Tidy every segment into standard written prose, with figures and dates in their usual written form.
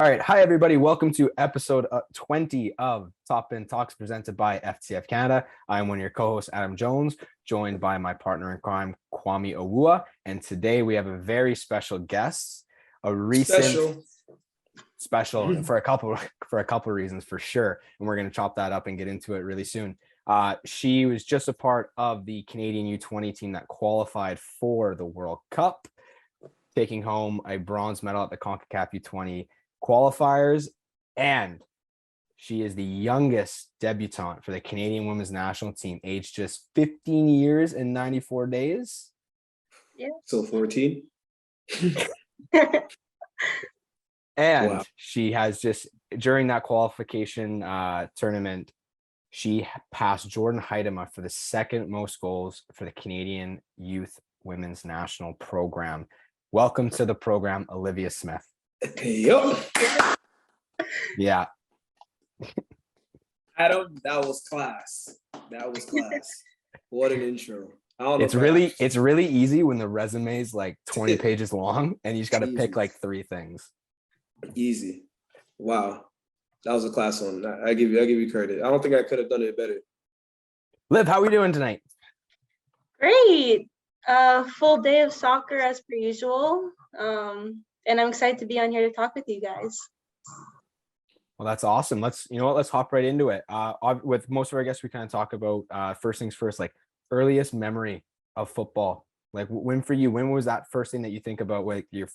All right. Hi, everybody. Welcome to episode 20 of Top Bin Talks presented by FTF Canada. I'm one of your co-hosts, Adam Jones, joined by my partner in crime, Kwame Owua. And today we have a very special guest, a recent special for a couple of reasons for sure. And we're going to chop that up and get into it really soon. She was just a part of the Canadian U20 team that qualified for the World Cup, taking home a bronze medal at the CONCACAF U20 qualifiers, and she is the youngest debutante for the Canadian women's national team, aged just 15 years and 94 days. Yeah. So 14. And Wow. she has just, during that qualification tournament, she passed Jordan Huitema for the second most goals for the Canadian youth women's national program. Welcome to the program, Olivia Smith. Yup. Yeah. Adam, that was class. What an intro. I don't know It's really easy when the resume is like 20 pages long and you just got to pick like 3 things. Easy. Wow. That was a class one. I give you credit. I don't think I could have done it better. Liv, how are we doing tonight? Great. Full day of soccer as per usual. And I'm excited to be on here to talk with you guys. Well, that's awesome. Let's hop right into it. With most of our guests, we kind of talk about first things first, like earliest memory of football. Like when was that first thing that you think about, like your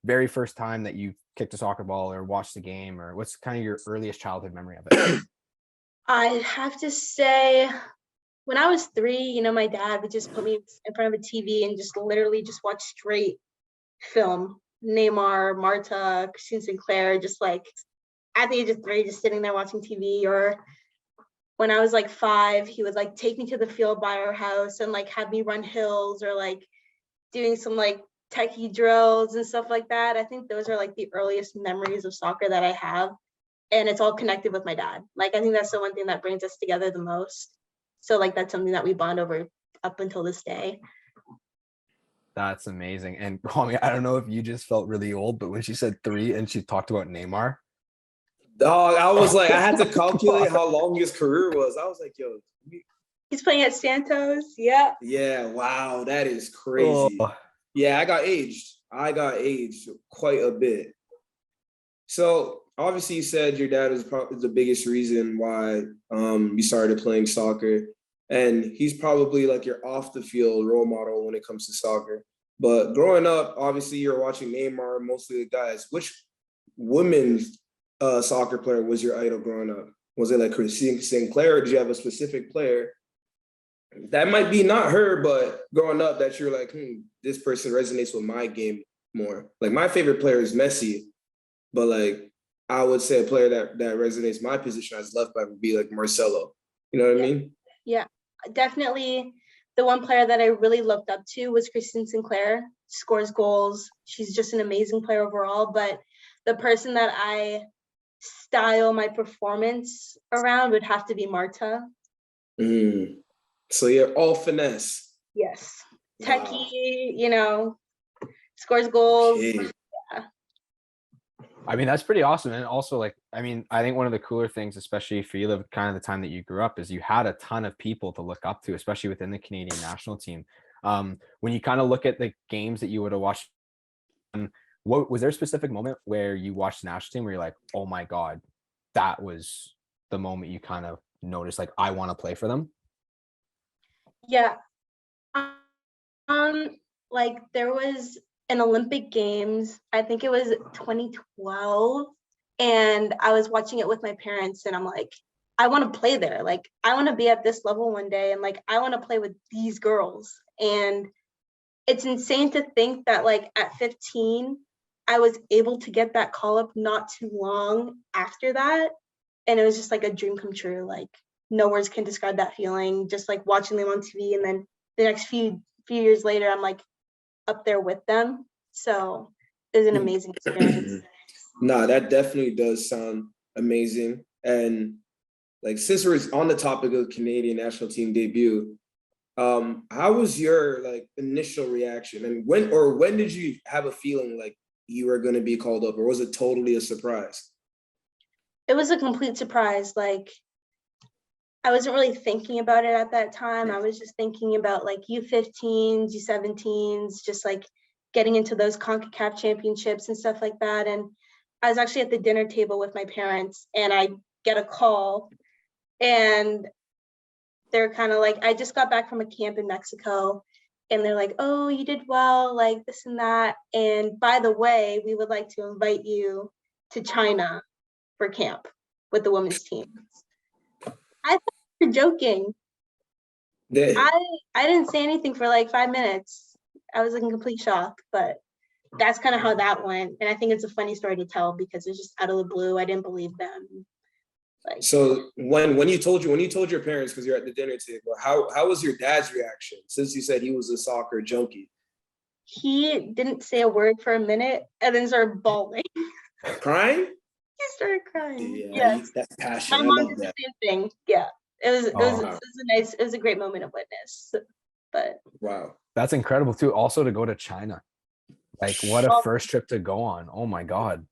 very first time that you kicked a soccer ball or watched the game, or what's kind of your earliest childhood memory of it? I have to say, when I was 3, my dad would just put me in front of a TV and just literally just watch straight film. Neymar, Marta, Christine Sinclair, just like at the age of 3, just sitting there watching TV. Or when I was like 5, he would like take me to the field by our house and like have me run hills or like doing some like techie drills and stuff like that. I think those are like the earliest memories of soccer that I have. And it's all connected with my dad. Like, I think that's the one thing that brings us together the most. So like, that's something that we bond over up until this day. That's amazing. And Kwame, I don't know if you just felt really old, but when she said 3 and she talked about Neymar. Dog, I was like, I had to calculate how long his career was. I was like, yo. He's playing at Santos. Yeah. Yeah, wow, that is crazy. Oh. Yeah, I got aged quite a bit. So obviously you said your dad was probably the biggest reason why you started playing soccer. And he's probably like your off the field role model when it comes to soccer. But growing up, obviously you're watching Neymar, mostly the guys. Which women's soccer player was your idol growing up? Was it like Christine Sinclair, or did you have a specific player? That might be not her, but growing up that you're like, this person resonates with my game more. Like my favorite player is Messi, but like I would say a player that resonates my position as left back would be like Marcelo. You know what I mean? Yeah, definitely. The one player that I really looked up to was Christine Sinclair. Scores goals. She's just an amazing player overall. But the person that I style my performance around would have to be Marta. So you're all finesse. Yes. Wow. Techie, scores goals. Okay. Yeah. I mean, that's pretty awesome. And also, like, I mean, I think one of the cooler things, especially for you, kind of the time that you grew up, is you had a ton of people to look up to, especially within the Canadian national team. When you kind of look at the games that you would have watched, what was there a specific moment where you watched the national team where you're like, oh my God, that was the moment you kind of noticed, like, I want to play for them? Yeah. Like there was an Olympic Games, I think it was 2012, and I was watching it with my parents, and I'm like, I want to play there. Like, I want to be at this level one day, and like, I want to play with these girls. And it's insane to think that like at 15, I was able to get that call up not too long after that. And it was just like a dream come true. Like, no words can describe that feeling, just like watching them on TV. And then the next few years later, I'm like up there with them. So it was an amazing experience. Nah, that definitely does sound amazing. And like, since we're on the topic of Canadian national team debut, how was your like initial reaction? And when did you have a feeling like you were going to be called up, or was it totally a surprise? It was a complete surprise. Like, I wasn't really thinking about it at that time. I was just thinking about like U15s, U17s, just like getting into those CONCACAF championships and stuff like that. And I was actually at the dinner table with my parents, and I get a call, and they're kind of like, I just got back from a camp in Mexico, and they're like, oh, you did well, like this and that. And by the way, we would like to invite you to China for camp with the women's team. I thought you were joking. I didn't say anything for like 5 minutes. I was like in complete shock, but that's kind of how that went. And I think it's a funny story to tell because it's just out of the blue. I didn't believe them. Like, so when you told your parents, because you're at the dinner table, how was your dad's reaction? Since you said he was a soccer junkie. He didn't say a word for a minute and then started bawling. Crying? He started crying. Yeah, Yes. that's passion. My I mom love did that. the same thing. Yeah. It was a great moment of witness. But Wow. That's incredible too. Also to go to China. Like what a first trip to go on. Oh my God.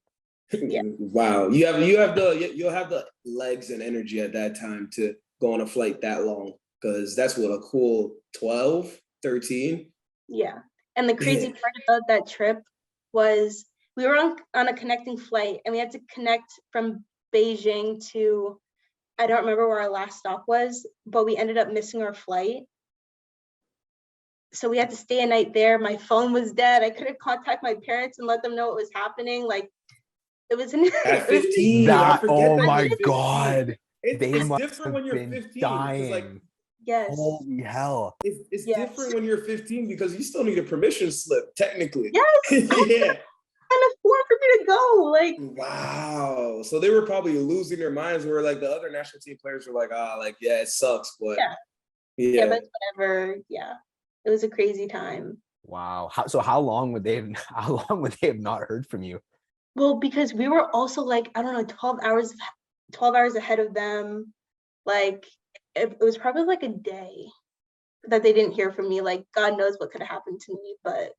Yeah. Wow. You'll have the legs and energy at that time to go on a flight that long, because that's what, a cool 12, 13. Yeah. And the crazy part about that trip was we were on a connecting flight, and we had to connect from Beijing to, I don't remember where our last stop was, but we ended up missing our flight. So we had to stay a night there. My phone was dead. I couldn't contact my parents and let them know what was happening. Like, it was At 15. That, oh that my you're 15. God. It's different when you're 15. Dying. Like, yes. Holy hell. It's Yes. different when you're 15 because you still need a permission slip, technically. Yes. Yeah. And a form for me to go. Like, Wow. So they were probably losing their minds, where like the other national team players were like, yeah, it sucks, but yeah, but whatever. Yeah. It was a crazy time. Wow. How long would they have not heard from you? Well, because we were also like, I don't know, 12 hours ahead of them. Like, it was probably like a day that they didn't hear from me. Like, God knows what could have happened to me, but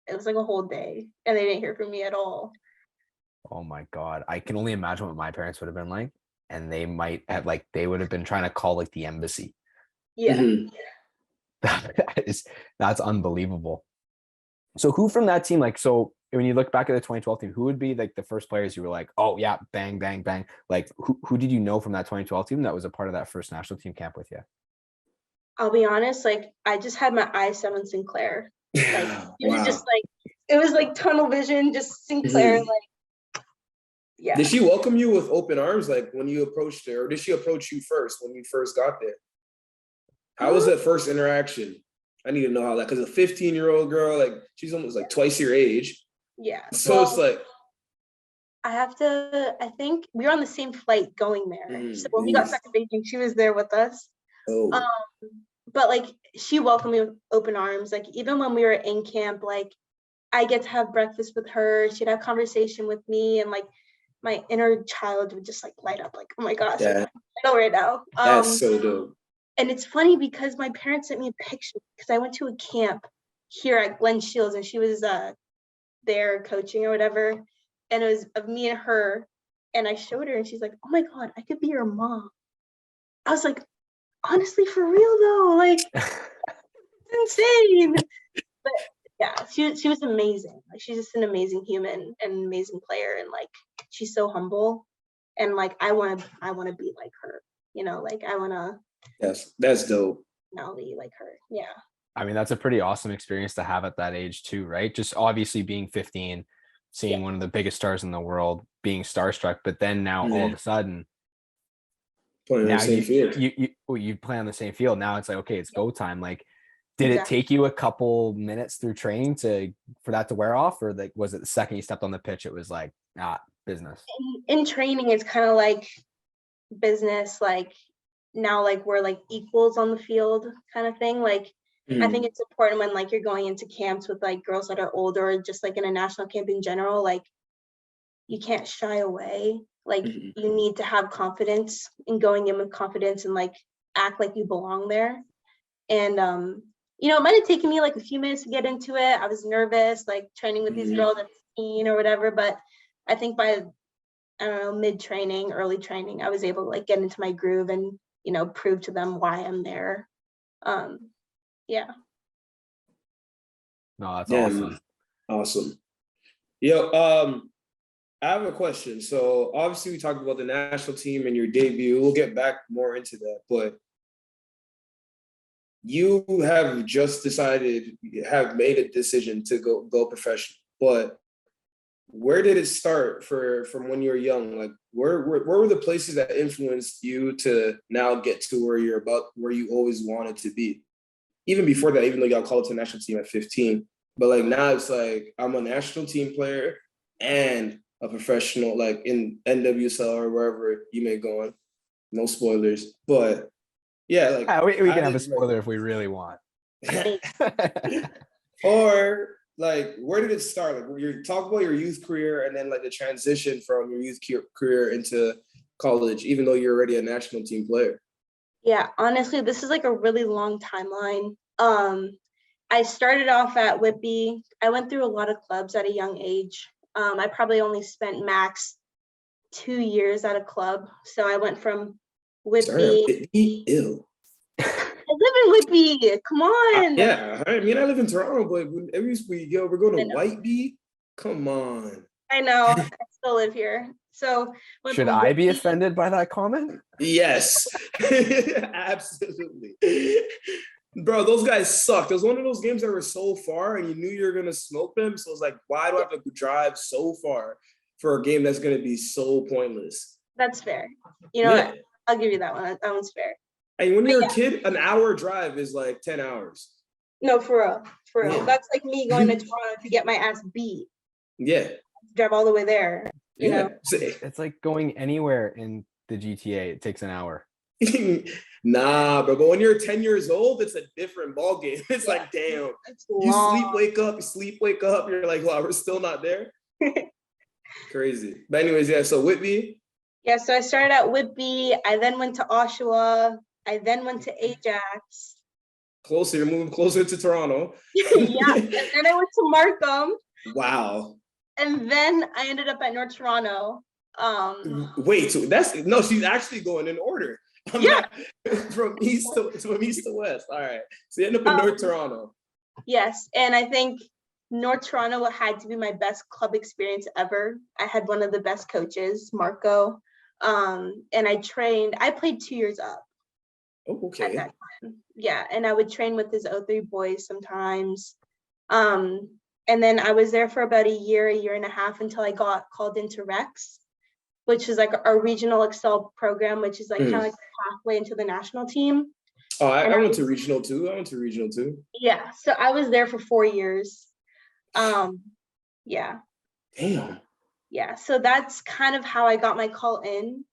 it was like a whole day and they didn't hear from me at all. Oh my God. I can only imagine what my parents would have been like. And they might have they would have been trying to call like the embassy. Yeah. Mhm. That's unbelievable. So who from that team, like, so when you look back at the 2012 team, who would be like the first players you were like, oh yeah, bang, bang, bang. Like who did you know from that 2012 team that was a part of that first national team camp with you? I'll be honest, like, I just had my eyes set on Sinclair. Like, it was Wow. just like, it was like tunnel vision, just Sinclair. Like, yeah. Did she welcome you with open arms, like when you approached her, or did she approach you first when you first got there? How was that first interaction? I need to know how that, because a 15-year-old girl, like, she's almost like twice your age. Yeah. So well, it's like, I think we were on the same flight going there. So when we got back to Beijing, she was there with us. oh, But like, she welcomed me with open arms. Like, even when we were in camp, like, I get to have breakfast with her. She'd have conversation with me, and like my inner child would just like light up. Like, oh my gosh, like, I know right now. that's so dope. And it's funny because my parents sent me a picture because I went to a camp here at Glen Shields, and she was there coaching or whatever. And it was of me and her. And I showed her, and she's like, oh my God, I could be your mom. I was like, honestly, for real though, like, it's insane. But yeah, she was amazing. Like, she's just an amazing human and an amazing player, and like, she's so humble. And like, I want to be like her, like, I want to. That's dope. Be like her. Yeah. I mean, that's a pretty awesome experience to have at that age too, right? Just obviously being 15, seeing one of the biggest stars in the world, being starstruck, but then now all of a sudden, playing on the same field. You play on the same field. Now it's like, okay, it's go time. Like, did it take you a couple minutes through training for that to wear off, or like was it the second you stepped on the pitch, it was like, business? In training, it's kind of like business. Like, now, like, we're like equals on the field kind of thing. Like, I think it's important when like you're going into camps with like girls that are older, or just like in a national camp in general, like, you can't shy away. Like, you need to have confidence in going in with confidence and like act like you belong there. And it might have taken me like a few minutes to get into it. I was nervous, like training with these girls. 15 or whatever. But I think by, I don't know, mid-training, early training, I was able to like get into my groove and, you know, prove to them why I'm there. Yeah. No, that's Yeah, awesome. awesome. Yo, I have a question. So obviously we talked about the national team and your debut. We'll get back more into that, but you have just have made a decision to go professional. But where did it start from when you were young? Like where were the places that influenced you to now get to where you always wanted to be? Even before that, even though y'all called it to the national team at 15, but like now it's like I'm a national team player and a professional, like in NWSL or wherever you may go on. No spoilers, but yeah, like We can have a spoiler if we really want. Or like, where did it start? Like, you talk about your youth career and then like the transition from your youth career into college, even though you're already a national team player. Yeah, honestly, this is like a really long timeline. I started off at Whitby. I went through a lot of clubs at a young age. I probably only spent max 2 years at a club. So I went from Whitby. Ew. I live in Whitby. Come on. Yeah, I mean, I live in Toronto, but every week, yo, we're going to Whiteby. Come on. I know. I still live here. So should I be offended by that comment? Yes, absolutely. Bro, those guys sucked. It was one of those games that were so far and you knew you were going to smoke them. So it's like, why do I have to drive so far for a game that's going to be so pointless? That's fair. You know what? I'll give you that one. That one's fair. And when you're a kid, an hour drive is like 10 hours. No, for real. For real. Yeah. That's like me going to Toronto to get my ass beat. Yeah. Drive all the way there. You know? It's like going anywhere in the GTA. It takes an hour. Nah, bro. But when you're 10 years old, it's a different ball game. It's like, damn. You sleep, wake up. You're like, wow, we're still not there. Crazy. But anyways, yeah. So Whitby. Yeah. So I started at Whitby. I then went to Oshawa. I then went to Ajax. Closer. You're moving closer to Toronto. Yeah. And then I went to Markham. Wow. And then I ended up at North Toronto. Wait, so she's actually going in order. From east to west. All right. So you end up in North Toronto. Yes. And I think North Toronto had to be my best club experience ever. I had one of the best coaches, Marco. And I played 2 years up. Oh, okay. At that time. Yeah. And I would train with his O3 boys sometimes. And then I was there for about a year and a half until I got called into Rex, which is like our regional Excel program, which is like kind of like halfway into the national team. Oh, I went to regional too. Yeah. So I was there for 4 years. Yeah. Damn. Yeah. So that's kind of how I got my call in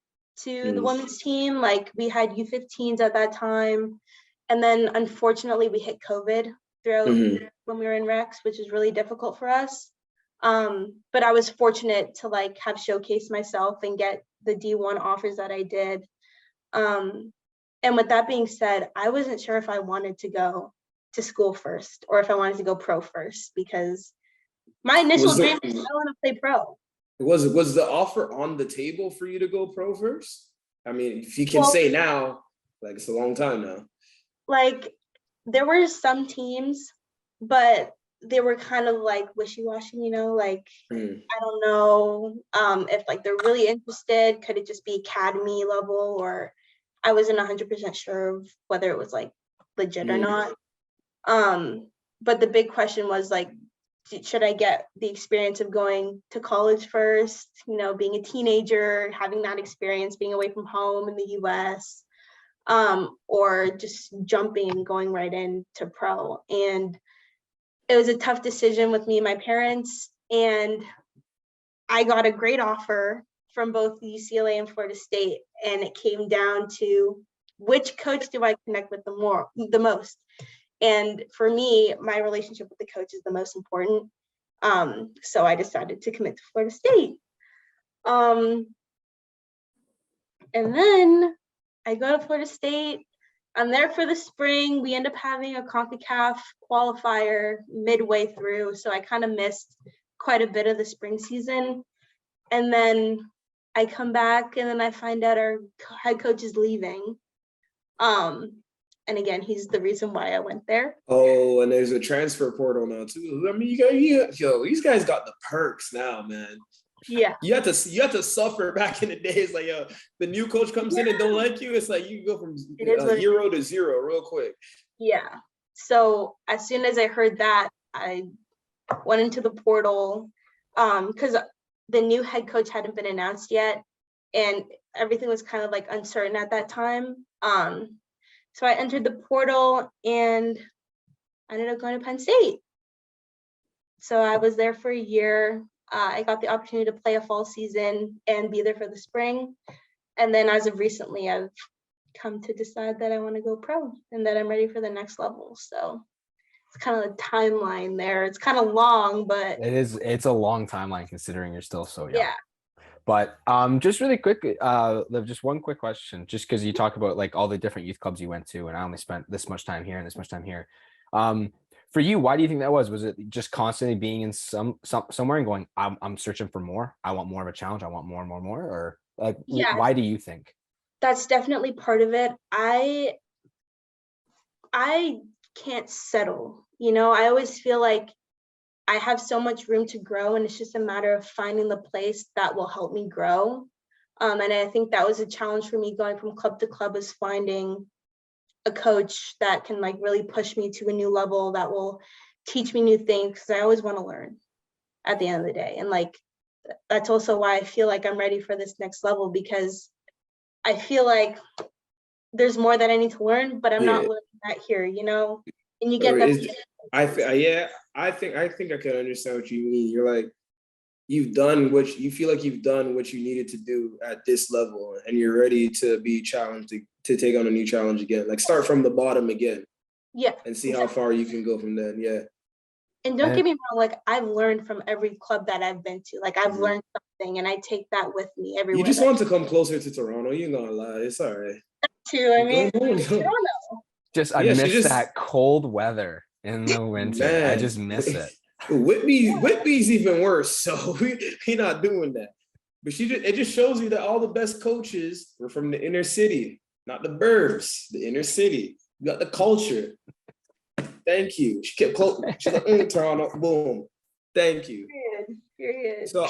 to the women's team. Like we had U15s at that time. And then unfortunately we hit COVID throughout when we were in Rex, which is really difficult for us. But I was fortunate to like have showcased myself and get the D1 offers that I did. And with that being said, I wasn't sure if I wanted to go to school first or if I wanted to go pro first, because my initial dream was I want to play pro. Was the offer on the table for you to go pro first? I mean, if you can say now, like it's a long time now. Like there were some teams, but they were kind of like wishy-washy, you know, like I don't know if like they're really interested. Could it just be academy level, or I wasn't 100% sure of whether it was like legit or not. But the big question was like, should I get the experience of going to college first, you know, being a teenager, having that experience, being away from home in the US, or just jumping and going right into pro. And it was a tough decision with me and my parents, and I got a great offer from both UCLA and Florida State, and it came down to which coach do I connect with the most. And for me, my relationship with the coach is the most important. So I decided to commit to Florida State. And then I go to Florida State. I'm there for the spring. We end up having a CONCACAF qualifier midway through. So I kind of missed quite a bit of the spring season. And then I come back and then I find out our head coach is leaving. And again, he's the reason why I went there. Oh, and there's a transfer portal now too. I mean, these guys got the perks now, man. Yeah. You have to suffer back in the days. Like, the new coach comes in and don't like you. It's like you go from hero to zero real quick. Yeah. So as soon as I heard that, I went into the portal because the new head coach hadn't been announced yet, and everything was kind of like uncertain at that time. So I entered the portal and I ended up going to Penn State. So I was there for a year. I got the opportunity to play a fall season and be there for the spring. And then as of recently, I've come to decide that I want to go pro and that I'm ready for the next level. So it's kind of a timeline there. It's kind of long, but it's a long timeline considering you're still so young. yeah. But just really quickly, Liv, just one quick question, just because you talk about like all the different youth clubs you went to, and I only spent this much time here and this much time here. For you, why do you think that was? Was it just constantly being in somewhere and going, I'm searching for more. I want more of a challenge. I want more and more and more. Or like, Yeah. Why do you think? That's definitely part of it. I can't settle. You know, I always feel like I have so much room to grow, and it's just a matter of finding the place that will help me grow. And I think that was a challenge for me going from club to club, is finding a coach that can like really push me to a new level, that will teach me new things, because I always want to learn at the end of the day. And like, that's also why I feel like I'm ready for this next level, because I feel like there's more that I need to learn, but I'm not learning that here, you know? And you get that. I think I can understand what you mean. You're like, you feel like you've done what you needed to do at this level, and you're ready to be challenged to take on a new challenge again. Like, start from the bottom again. Yeah. And see how far you can go from then. Yeah. And don't get me wrong, like I've learned from every club that I've been to. Like I've learned something, and I take that with me everywhere. You just want to come closer to Toronto. You're not gonna lie. It's all right. Too. I mean, Toronto. I miss that cold weather in the winter. Man, I just miss it. Whitby's even worse. So we not doing that. But it just shows you that all the best coaches were from the inner city, not the burbs, the inner city. You got the culture. Thank you. She kept close. She's like, Toronto, boom. Thank you. Period. So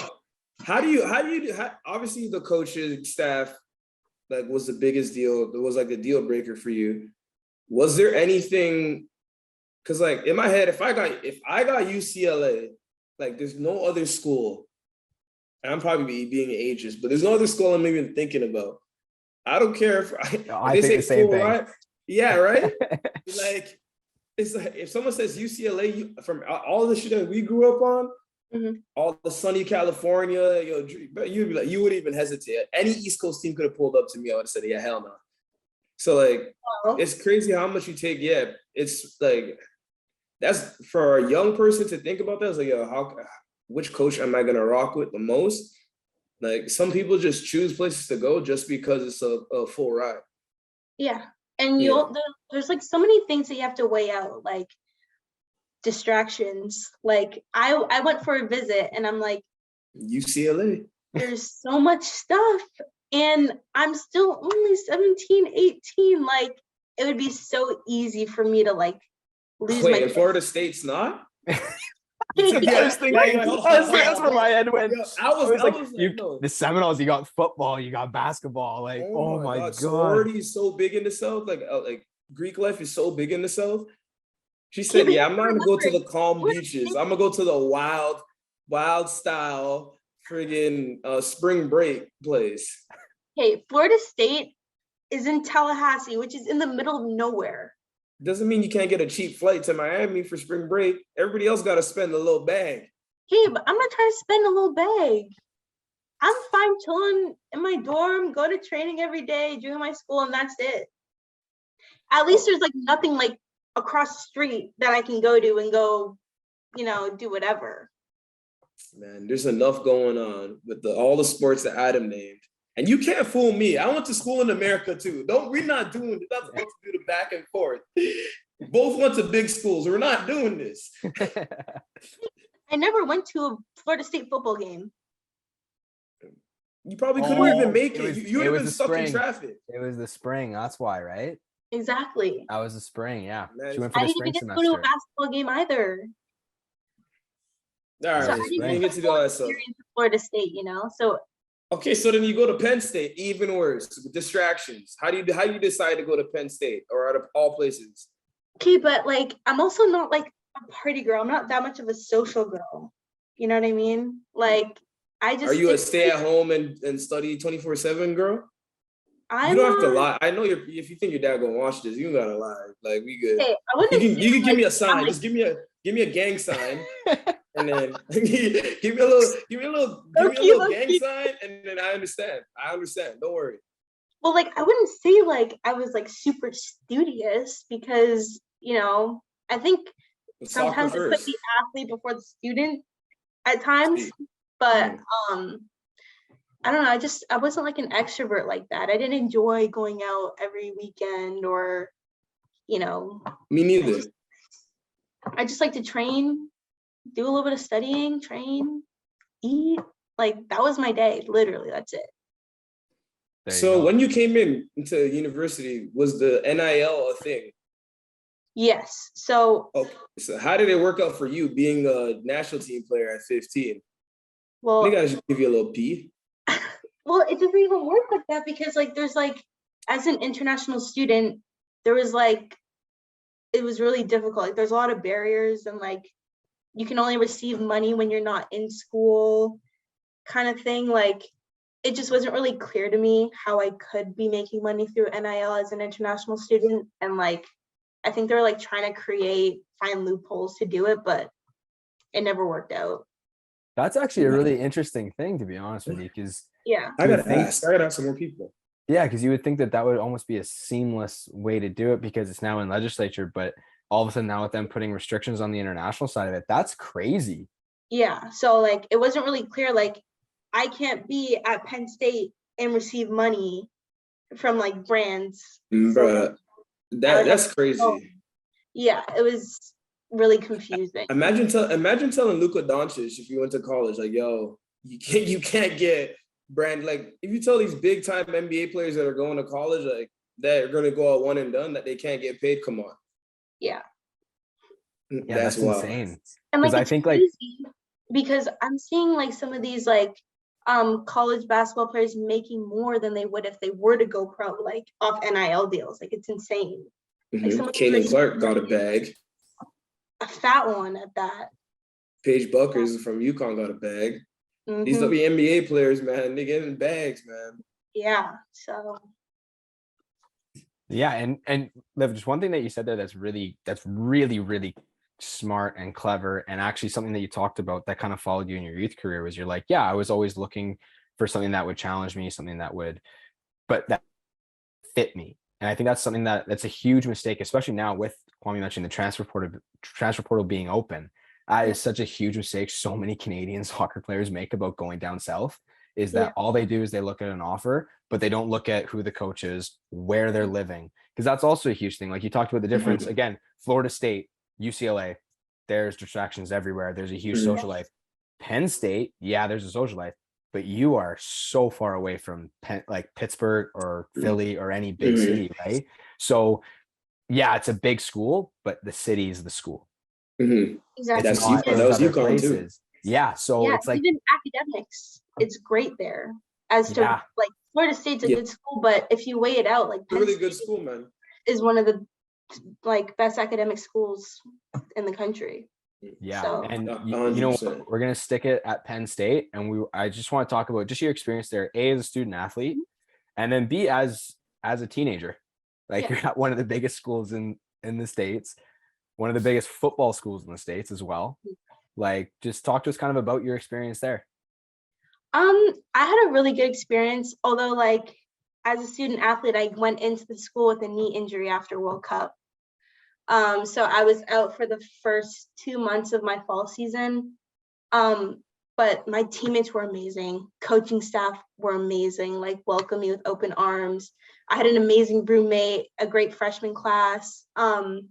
how do you obviously the coaching staff like was the biggest deal. It was like a deal breaker for you. Was there anything? Because like in my head, if I got UCLA, like there's no other school. And I'm probably being ageist, but there's no other school I'm even thinking about. I don't care if I think the same thing. Right? Yeah, right. Like it's like if someone says UCLA, from all the shit that we grew up on, all the sunny California, you'd be like, you wouldn't even hesitate. Any East Coast team could have pulled up to me. I would have said, yeah, hell no. So like, it's crazy how much you take. Yeah, it's like that's for a young person to think about that. It's like, which coach am I gonna rock with the most? Like some people just choose places to go just because it's a full ride. Yeah. And there's like so many things that you have to weigh out, like distractions. Like I went for a visit and I'm like, UCLA. There's so much stuff and I'm still only 17, 18. Like it would be so easy for me to like lose my. Wait, Florida State's not? That's where my head went. I was like, the Seminoles, you got football, you got basketball. Like, oh my God. Sorority is so big in the South. Like Greek life is so big in the South. She said, yeah, I'm not going to go to the calm beaches. I'm going to go to the wild style friggin' spring break place. Hey, Florida State is in Tallahassee, which is in the middle of nowhere. Doesn't mean you can't get a cheap flight to Miami for spring break. Everybody else got to spend a little bag. Hey, but I'm not trying to spend a little bag. I'm fine chilling in my dorm, go to training every day, doing my school, and that's it. At least there's like nothing like across the street that I can go to and go, do whatever. Man, there's enough going on with all the sports that Adam named. And you can't fool me. I went to school in America too. We're not doing this. That's supposed to do the back and forth. Both went to big schools. We're not doing this. I never went to a Florida State football game. You probably couldn't even make it. You would it have was been the stuck in spring. traffic. It was the spring. That's why, right? Exactly. That was the spring. Yeah, Man, she went for I the didn't even spring get to go to a semester. basketball game either. All That So right, I was didn't we spring. didn't get get the to do full all that stuff. experience of Florida State, you know? So Okay, so then you go to Penn State, even worse. Distractions. How do you decide to go to Penn State or out of all places? okay, but like I'm also not like a party girl. I'm not that much of a social girl. You know what I mean? Like I just Are you a it's stay at home and study 24/7 girl? You I'm don't have to lie. I know if you think your dad gonna watch this, you don't gotta lie. Like we good. okay, I wouldn't say You can give like me a I'm sign. like Just give me a gang sign, and then give me a little gang low-key. sign, and then I understand. Don't worry. Well, like I wouldn't say like I was like super studious because, you know, I think Soccer sometimes I put first. the athlete before the student at times, See. but I don't know, I wasn't like an extrovert like that. I didn't enjoy going out every weekend or, you know, Me neither. I just like to train, do a little bit of studying, train, eat. Like that was my day, literally. That's it. There you So go. when you came into university, was the NIL a thing? Yes. So, Okay. So how did it work out for you being a national team player at 15? I well, think I should give you a little P. well, it doesn't even work like that because like there's like as an international student, there was like it was really difficult. Like there's a lot of barriers and like you can only receive money when you're not in school kind of thing. Like it just wasn't really clear to me how I could be making money through NIL as an international student. And like I think they were like trying to find loopholes to do it, but it never worked out. That's actually a really interesting thing, to be honest with you, because Yeah. I gotta ask some more people. yeah, because you would think that that would almost be a seamless way to do it because it's now in legislature, but all of a sudden now with them putting restrictions on the international side of it, that's crazy. Yeah. So like it wasn't really clear. Like I can't be at Penn State and receive money from like brands. Bruh, that's crazy. Yeah, it was really confusing. Imagine telling Luka Doncic if you went to college, like, yo, you can't get brand, like if you tell these big time NBA players that are going to college, like that are gonna go out one and done, that they can't get paid. Come on. Yeah. Yeah, That's wild. insane. And like Because I it's think crazy because I'm seeing like some of these like college basketball players making more than they would if they were to go pro, like off NIL deals. Like it's insane. Like some of them Kaylin are Clark got a bag. a fat one at that. Paige Buckers from UConn got a bag. These Mhm. WNBA players, man, they getting bags, man. Yeah. So yeah, and Liv, just one thing that you said there that's really really smart and clever, and actually something that you talked about that kind of followed you in your youth career was you're like, yeah, I was always looking for something that would challenge me, something that would, but that fit me. And I think that's something that's a huge mistake, especially now with Kwame mentioned the transfer portal being open. That is such a huge mistake so many Canadian soccer players make about going down south, is that all they do is they look at an offer, but they don't look at who the coach is, where they're living. Because that's also a huge thing. Like you talked about the difference. Again, Florida State, UCLA, there's distractions everywhere. There's a huge social life. Penn State, yeah, there's a social life, but you are so far away from like Pittsburgh or Philly or any big city, right? So yeah, it's a big school, but the city is the school. Exactly. It's not those other places. Yeah, so it's like even academics, it's great there. As to like Florida State's a good school, but if you weigh it out, like Penn really good school, man, is one of the like best academic schools in the country. Yeah, so, and you know we're gonna stick it at Penn State, and I just want to talk about just your experience there. A, as a student athlete, and then B, as a teenager. Like you're at one of the biggest schools in the States, one of the biggest football schools in the States as well. Like, just talk to us kind of about your experience there. I had a really good experience, although like as a student athlete, I went into the school with a knee injury after World Cup. So I was out for the first 2 months of my fall season. But my teammates were amazing. Coaching staff were amazing, like welcomed me with open arms. I had an amazing roommate, a great freshman class. And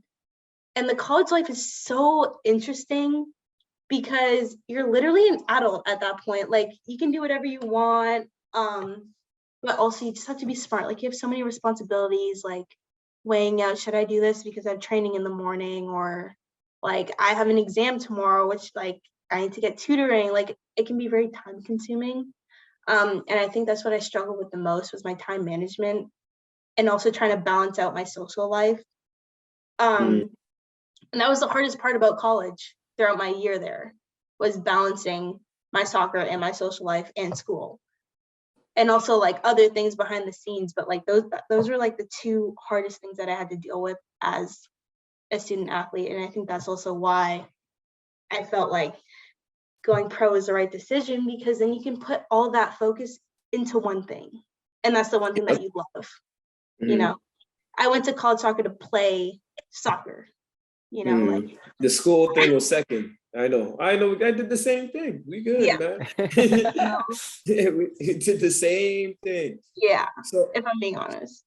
the college life is so interesting because you're literally an adult at that point. Like, you can do whatever you want. But also you just have to be smart. Like, you have so many responsibilities, like weighing out, should I do this because I have training in the morning, or like I have an exam tomorrow, which like I need to get tutoring. Like, it can be very time consuming. And I think that's what I struggled with the most, was my time management, and also trying to balance out my social life. And that was the hardest part about college throughout my year there, was balancing my soccer and my social life and school. And also like other things behind the scenes, but like those were like the two hardest things that I had to deal with as a student athlete. And I think that's also why I felt like going pro is the right decision, because then you can put all that focus into one thing, and that's the one thing that you love. You know, I went to college soccer to play soccer, you know, like the school thing was second. I know. I did the same thing. We good, Yeah. man. Yeah, we did the same thing. Yeah, So, if I'm being honest.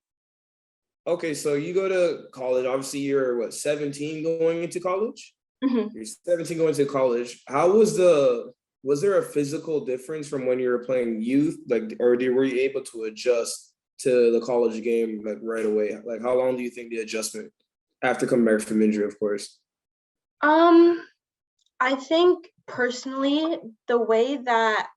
okay, so you go to college. Obviously, you're what, 17 going into college? Mhm. You're 17 going to college. How was there a physical difference from when you were playing youth? Like, or were you able to adjust to the college game like right away? Like, how long do you think the adjustment after coming back from injury, of course? I think personally, the way that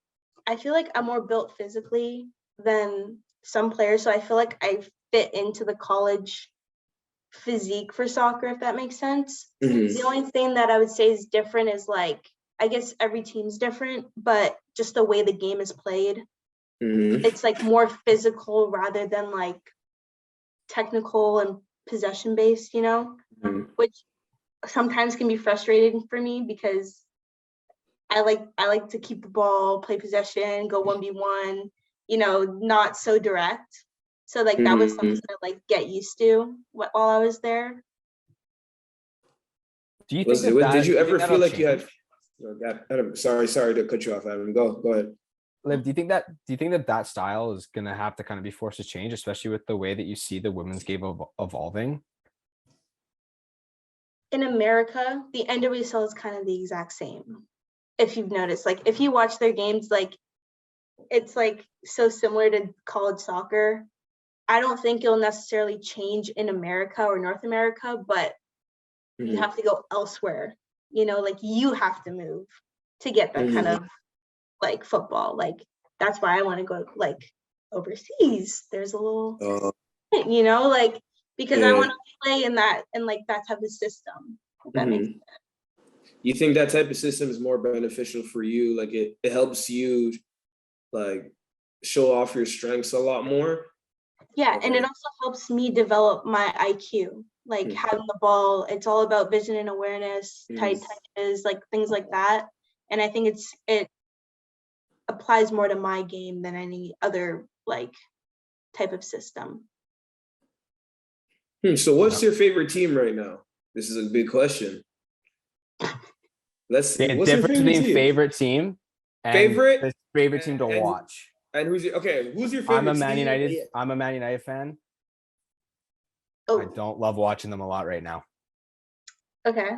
I feel like I'm more built physically than some players, so I feel like I fit into the college physique for soccer, if that makes sense. The only thing that I would say is different is like, I guess every team's different, but just the way the game is played, it's like more physical rather than like technical and possession based, you know, which sometimes can be frustrating for me, because I like to keep the ball, play possession, go 1v1, you know, not so direct. So like that was something to like get used to while I was there. Do you think Did you ever feel like change? you had? Adam, sorry to cut you off, Adam. Go ahead. Liv, do you think that style is gonna have to kind of be forced to change, especially with the way that you see the women's game evolving? In America, the NWSL is kind of the exact same. If you've noticed, like if you watch their games, like it's like so similar to college soccer. I don't think it'll necessarily change in America or North America, but you have to go elsewhere. You know, like you have to move to get that kind of like football. Like that's why I want to go like overseas. There's a little, you know, like because I want to play in that and like that type of system. If that makes sense. You think that type of system is more beneficial for you? Like it helps you like show off your strengths a lot more? Yeah, and it also helps me develop my IQ, like having the ball. It's all about vision and awareness, tight touches, like things like that. And I think it applies more to my game than any other like type of system. So what's your favorite team right now? This is a big question. Let's see. The What's your difference favorite between team? favorite team and favorite team to watch. And who's your favorite team? I'm a Man United fan. Oh. I don't love watching them a lot right now. Okay.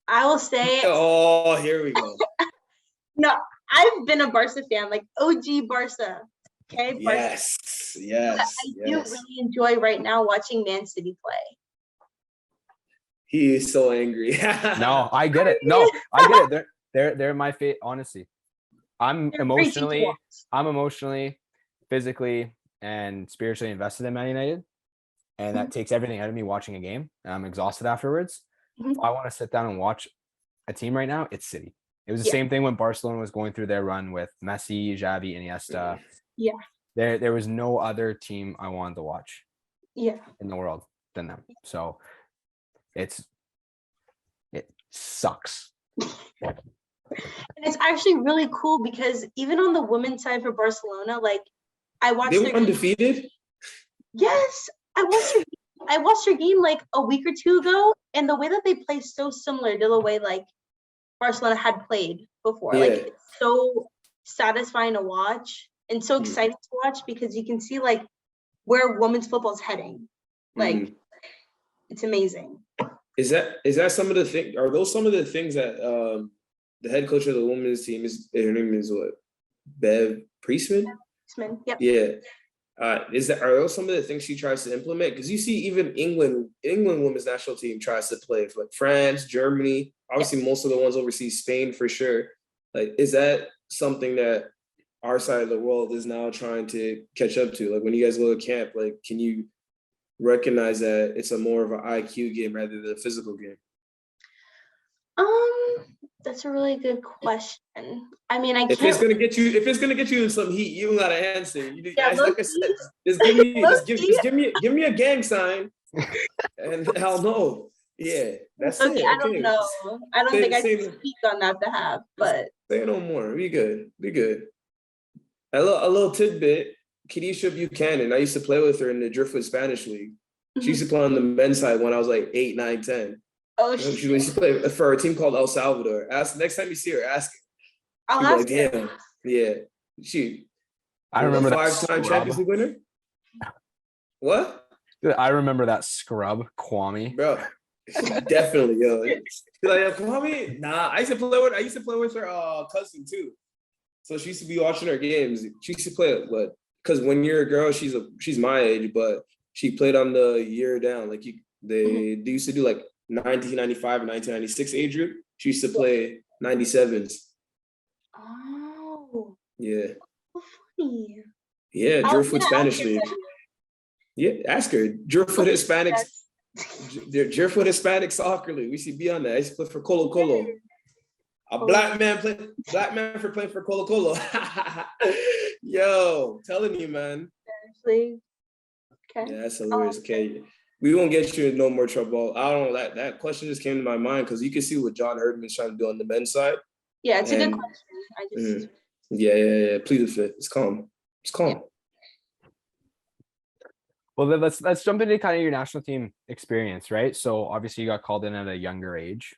I will say. Oh, here we go. No, I've been a Barca fan, like OG Barca. Okay. Yes. I do really enjoy right now watching Man City play. He is so angry. No, I get it. No, I get it. They're my favorite. Honestly, I'm emotionally, physically, and spiritually invested in Man United, and that takes everything out of me watching a game. And I'm exhausted afterwards. If I want to sit down and watch a team right now, it's City. It was the same thing when Barcelona was going through their run with Messi, Xavi, Iniesta. Yeah. There was no other team I wanted to watch. Yeah. In the world than them. So it sucks. And it's actually really cool because even on the women's side for Barcelona, like I watched they were undefeated. Yes, I watched their game like a week or two ago, and the way that they play is so similar to the way like Barcelona had played before. Like it's so satisfying to watch and so exciting to watch because you can see like where women's football is heading. Like it's amazing. Is that some of the things? Are those some of the things that the head coach of the women's team is? Her name is what? Bev Priestman. X-Men, yep. Yeah. Are those some of the things she tries to implement? Because you see, even England women's national team tries to play for like France, Germany. Obviously, most of the ones overseas, Spain for sure. Like, is that something that our side of the world is now trying to catch up to? Like, when you guys go to camp, like, can you recognize that it's a more of an IQ game rather than a physical game? That's a really good question. I mean, If it's gonna get you in some heat, you don't gotta answer. Like I said, just give me a gang sign, and I'll know. Yeah, that's okay, it. I don't know. I don't think I can speak on that behalf, but say no more. Be good. A little tidbit. Kedisha Buchanan. I used to play with her in the Driftwood Spanish League. She used to play on the men's side when I was like 8, 9, 10. Oh, she used to play for a team called El Salvador. Next time you see her, ask her. I'll ask like, damn, yeah. She. I remember that 5-time Champions League winner. What? I remember that scrub, Kwame. Bro, definitely, yo. Like, Kwame? Nah, I used to play with her cousin too. So she used to be watching her games. She used to play what? Because when you're a girl, she's my age, but she played on the year down. Like they used to do like 1995 and 1996 age group. She used to play 97s. Oh. Yeah. So funny. Yeah, Driftwood Spanish League. Yeah, ask her. Driftwood Hispanics. Driftwood Hispanic Soccer League. We should be on that. I used to play for Colo Colo. A black man for playing for Colo Colo. Yo, telling you, man. Seriously. Okay. Yeah, that's hilarious. Okay. We won't get you in no more trouble. I don't know. That question just came to my mind because you can see what John Herdman's trying to do on the men's side. Yeah, it's a good question. Yeah. Plead the fifth. It's calm. Yeah. Well, then let's jump into kind of your national team experience, right? So obviously you got called in at a younger age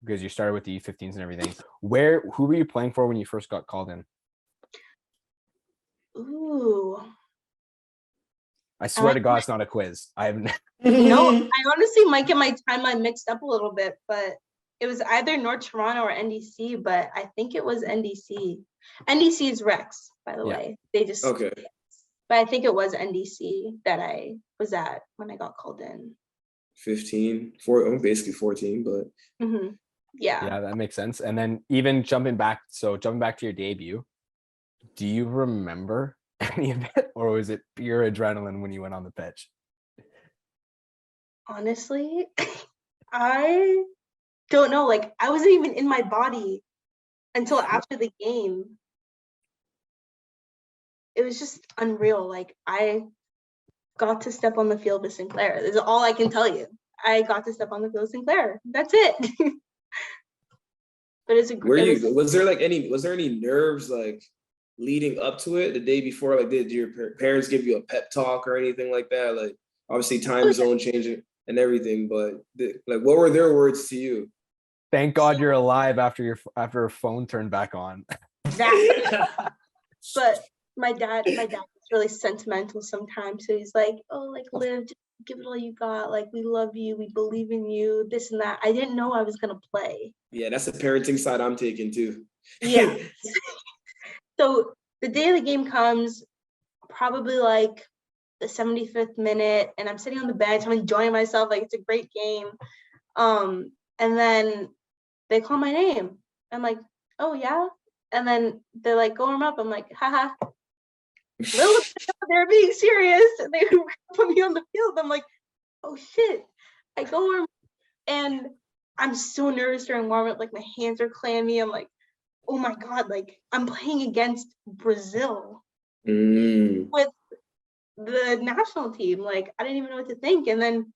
because you started with the U15s and everything. Who were you playing for when you first got called in? Ooh. I swear to God, it's not a quiz. I I honestly might get my timeline mixed up a little bit, but it was either North Toronto or NDC, but I think it was NDC. NDC is Rex, by the way. They just okay. But I think it was NDC that I was at when I got called in. 15, basically 14, but yeah, that makes sense. And then even jumping back to your debut, do you remember any of it, or was it pure adrenaline when you went on the pitch? Honestly, I don't know. Like, I wasn't even in my body until after the game. It was just unreal. Like, I got to step on the field with Sinclair. This is all I can tell you. I got to step on the field with Sinclair. That's it. But it's a great. Was there any nerves like leading up to it the day before? Like, did your parents give you a pep talk or anything like that? Like, obviously time zone changing and everything, but like, what were their words to you? Thank God you're alive after a phone turned back on. But my dad is really sentimental sometimes. So he's like, oh, like, Liv, just give it all you got. Like, we love you. We believe in you. This and that. I didn't know I was going to play. Yeah, that's the parenting side I'm taking too. Yeah. So the day of the game comes, probably like the 75th minute, and I'm sitting on the bench. I'm enjoying myself. Like, it's a great game. And then they call my name. I'm like, oh, yeah? And then they're like, go warm up. I'm like, haha. They're being serious. And they put me on the field. I'm like, oh, shit. I go warm up, and I'm so nervous during warm up. Like, my hands are clammy. I'm like, oh, my God. Like, I'm playing against Brazil with the national team. Like, I didn't even know what to think. And then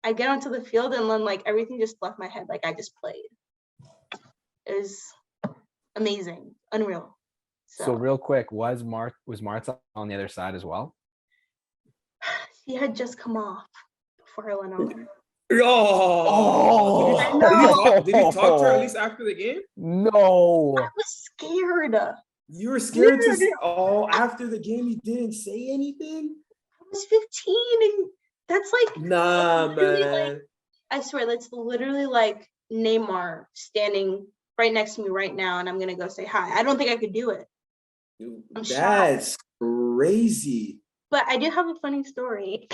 I get onto the field, and then, like, everything just left my head. Like, I just played. It was amazing, unreal. So real quick, was Marta on the other side as well? She had just come off before I went on. Did he talk to her at least after the game? No. I was scared. You were scared after the game you didn't say anything? I was 15, and that's like nah, man. I swear, that's literally like Neymar standing right next to me right now, and I'm gonna go say hi. I don't think I could do it. I'm shy. That's crazy. But I do have a funny story.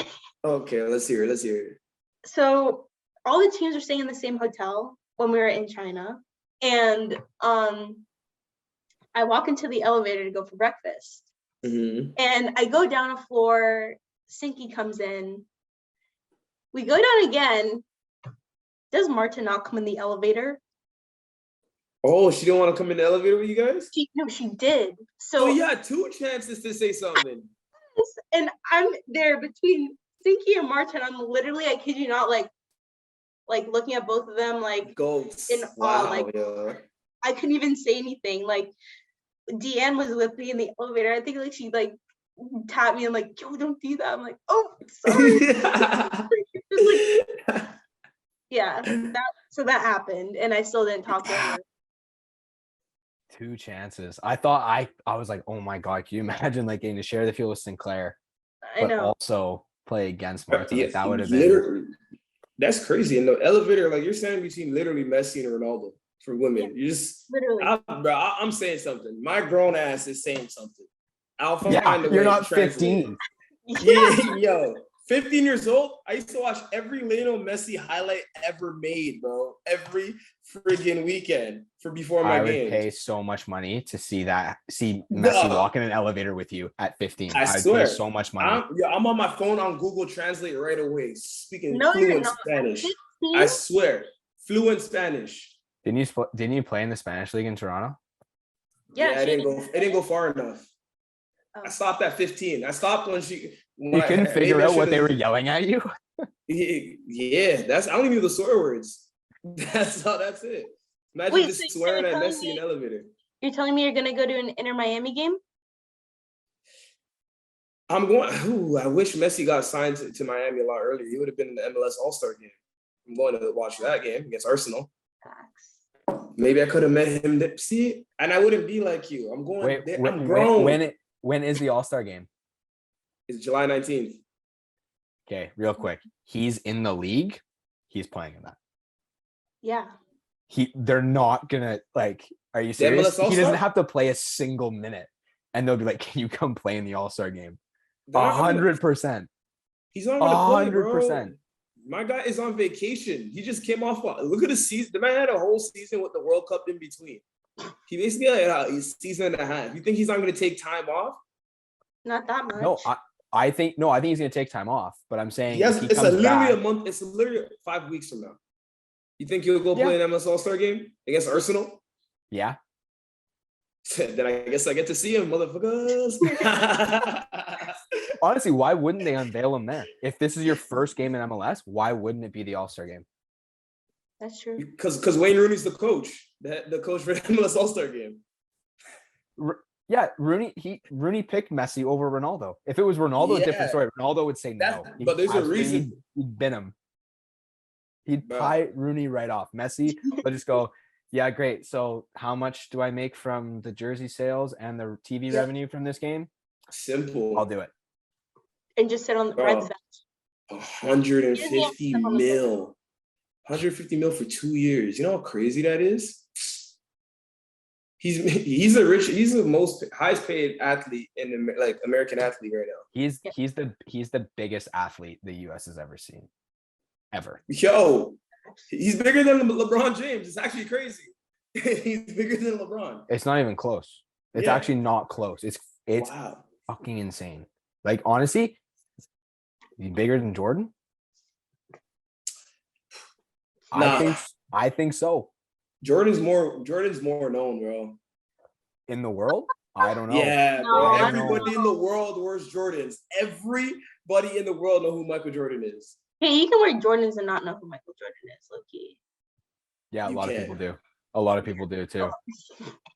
Okay, let's hear it. Let's hear it. So all the teams are staying in the same hotel when we were in China, and I walk into the elevator to go for breakfast, Mhm. and I go down a floor. Sinky comes in. We go down again. Does Marta not come in the elevator? Oh, she didn't want to come in the elevator with you guys? No, she did. So So you had two chances to say something. and I'm there between Sinky and Marta, and I'm literally, I kid you not, like looking at both of them, like Ghosts. in awe. Wow, Like yeah. I couldn't even say anything. Like Deanne was with me in the elevator. I think like she like tapped me and like, yo, don't do that. I'm like, oh, sorry. Just like, yeah, that happened, and I still didn't talk to her. 2 chances. I thought I was like, oh my god, can you imagine like getting to share the field with Sinclair, I but know. also play against Marta? Yeah, Like that would have been literally. That's crazy. In the elevator, like you're standing between literally Messi and Ronaldo for women. Yeah, You just, literally. I'm saying something. My grown ass is saying something. I'll find yeah. a way You're to not translate. 15. Yeah, yo, 15 years old. I used to watch every Lionel Messi highlight ever made, bro. Every friggin' weekend before my I would games. pay so much money to see Messi No. walk in an elevator with you at 15. I I'd swear. pay so much money. I'm on my phone on Google Translate right away, speaking No, you're fluent not. Spanish. 15? I swear, fluent Spanish. Didn't you play in the Spanish league in Toronto? Yeah, she it didn't go far enough. Oh. I stopped at 15. I stopped when You couldn't figure out what they were yelling at you? Yeah, I don't even know the swear words. That's it. Imagine Wait, just so swearing you're at telling Messi in me- an elevator. You're telling me you're gonna go to an Inter Miami game? I'm going. Ooh, I wish Messi got signed to Miami a lot earlier. He would have been in the MLS All-Star game. I'm going to watch that game against Arsenal. Maybe I could have met him. See, and I wouldn't be like you. I'm going. Wait, there. I'm grown. When is the All-Star game? It's July 19th. Okay, real quick. He's in the league. He's playing in that. Yeah. They're not gonna like. Are you serious? MLS He doesn't All-Star? have to play a single minute, and they'll be like, "Can you come play in the All-Star game?" They're not gonna- 100%. He's not gonna play, bro. 100%. My guy is on vacation. He just came off. Look at the season. The man had a whole season with the World Cup in between. He basically had a season and a half. You think he's not going to take time off? Not that much. No, I think he's gonna take time off. But I'm saying It's literally a month. It's literally 5 weeks from now. You think he'll go play an MLS All-Star game against Arsenal? Yeah. Then I guess I get to see him, motherfuckers. Honestly, why wouldn't they unveil him there? If this is your first game in MLS, why wouldn't it be the All-Star game? That's true. Because Wayne Rooney's the coach. The coach for the MLS All-Star game. Yeah, Rooney picked Messi over Ronaldo. If it was Ronaldo, a different story. Ronaldo would say no. But there's a reason. He'd bin him. He'd pie Rooney right off. Messi would just go, yeah, great. So how much do I make from the jersey sales and the TV revenue from this game? Simple. I'll do it. And just sit on the Reds bench. 150 mil. 150 mil for 2 years. You know how crazy that is? He's the most highest paid athlete in like American athlete right now. He's the biggest athlete the US has ever seen. Ever. Yo, he's bigger than LeBron James. It's actually crazy. He's bigger than LeBron. It's not even close. It's actually not close. It's wow. Fucking insane. Like honestly, he's bigger than Jordan. Nah. I think so. Jordan's more known, bro. In the world? I don't know. Yeah, No, everybody in the world wears Jordans. Everybody in the world know who Michael Jordan is. Hey, you can wear Jordans and not know who Michael Jordan is, low-key. Yeah, a lot of people do. A lot of people do too.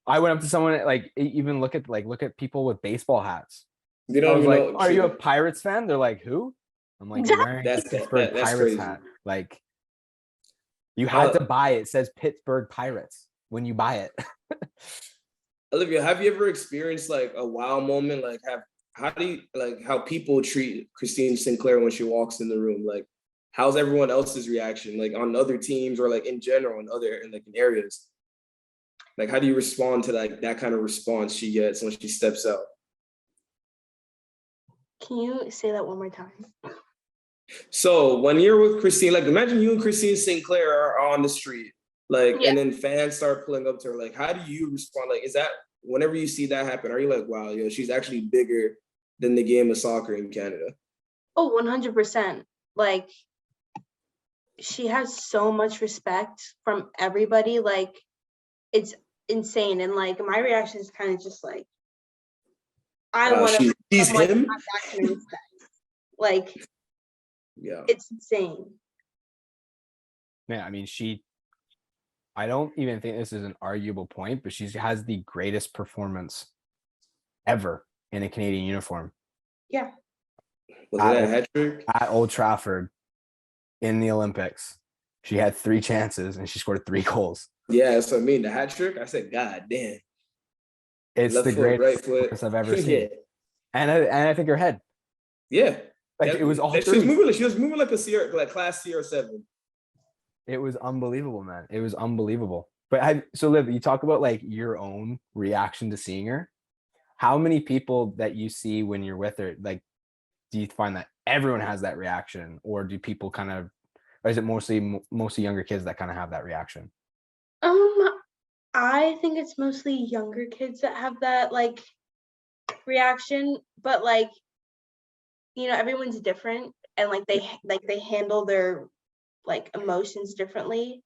I went up to someone like even look at people with baseball hats. They don't even know. Are you a Pirates fan? They're like, who? I'm like, you're wearing a Pittsburgh Pirates crazy. hat. Like, you had to buy it. It says Pittsburgh Pirates when you buy it. Olivia, have you ever experienced like a wow moment? Like how people treat Christine Sinclair when she walks in the room? Like, how's everyone else's reaction, like on other teams or like in general in areas? Like, how do you respond to like that kind of response she gets when she steps out? Can you say that one more time? So when you're with Christine, like imagine you and Christine Sinclair are on the street, like, Yeah. and then fans start pulling up to her. Like, how do you respond? Like, is that whenever you see that happen, are you like, wow, yo, she's actually bigger than the game of soccer in Canada? Oh, 100%. Like, she has so much respect from everybody. Like, it's insane. And like, my reaction is kind of just like, I want to she's have him. that kind of respect. Like, Yeah, it's insane. Yeah, I mean, I don't even think this is an arguable point, but she has the greatest performance ever in a Canadian uniform. Yeah. was it a hat trick at Old Trafford in the Olympics? She had 3 chances and she scored 3 goals. Yeah, that's what I mean. The hat trick. I said, God damn. It's Left the foot, greatest right foot. performance I've ever seen. Yeah. And I think her head. Yeah. Like it was all she three. was moving like a class CR7. It was unbelievable, man. It was unbelievable. But so Liv, you talk about like your own reaction to seeing her. How many people that you see when you're with her, like, do you find that everyone has that reaction, or do people kind of, or is it mostly younger kids that kind of have that reaction? I think it's mostly younger kids that have that like reaction, but like, you know, everyone's different, and like they handle their like emotions differently.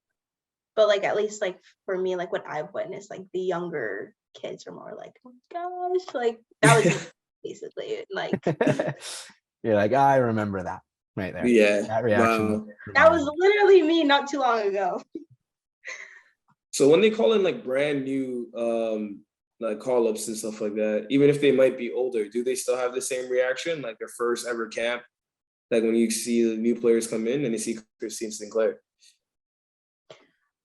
But like, at least like for me, like what I've witnessed, like the younger kids are more like, oh my gosh, like that was basically like You're like, I remember that right there. Yeah. That reaction. Wow. that was literally me not too long ago. So when they call in like brand new like call ups and stuff like that, even if they might be older, do they still have the same reaction? Like their first ever camp? Like when you see the new players come in and they see Christine Sinclair?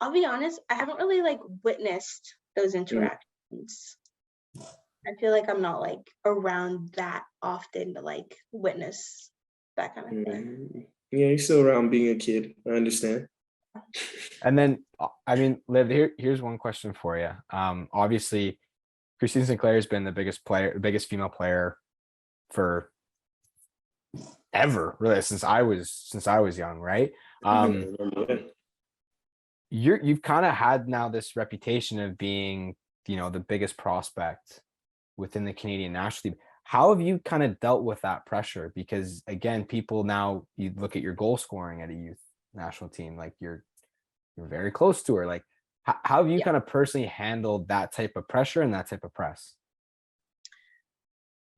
I'll be honest, I haven't really like witnessed those interactions. I feel like I'm not like around that often to like witness that kind of thing. Yeah, you're still around being a kid. I understand. And then, I mean, Liv, here's one question for you. Obviously, Christine Sinclair has been the biggest female player for ever, really, since I was young, right? You've kind of had now this reputation of being, you know, the biggest prospect within the Canadian national team. How have you kind of dealt with that pressure? Because again, people now, you look at your goal scoring at a youth national team, like you're very close to her. Like, how have you kind of personally handled that type of pressure and that type of press?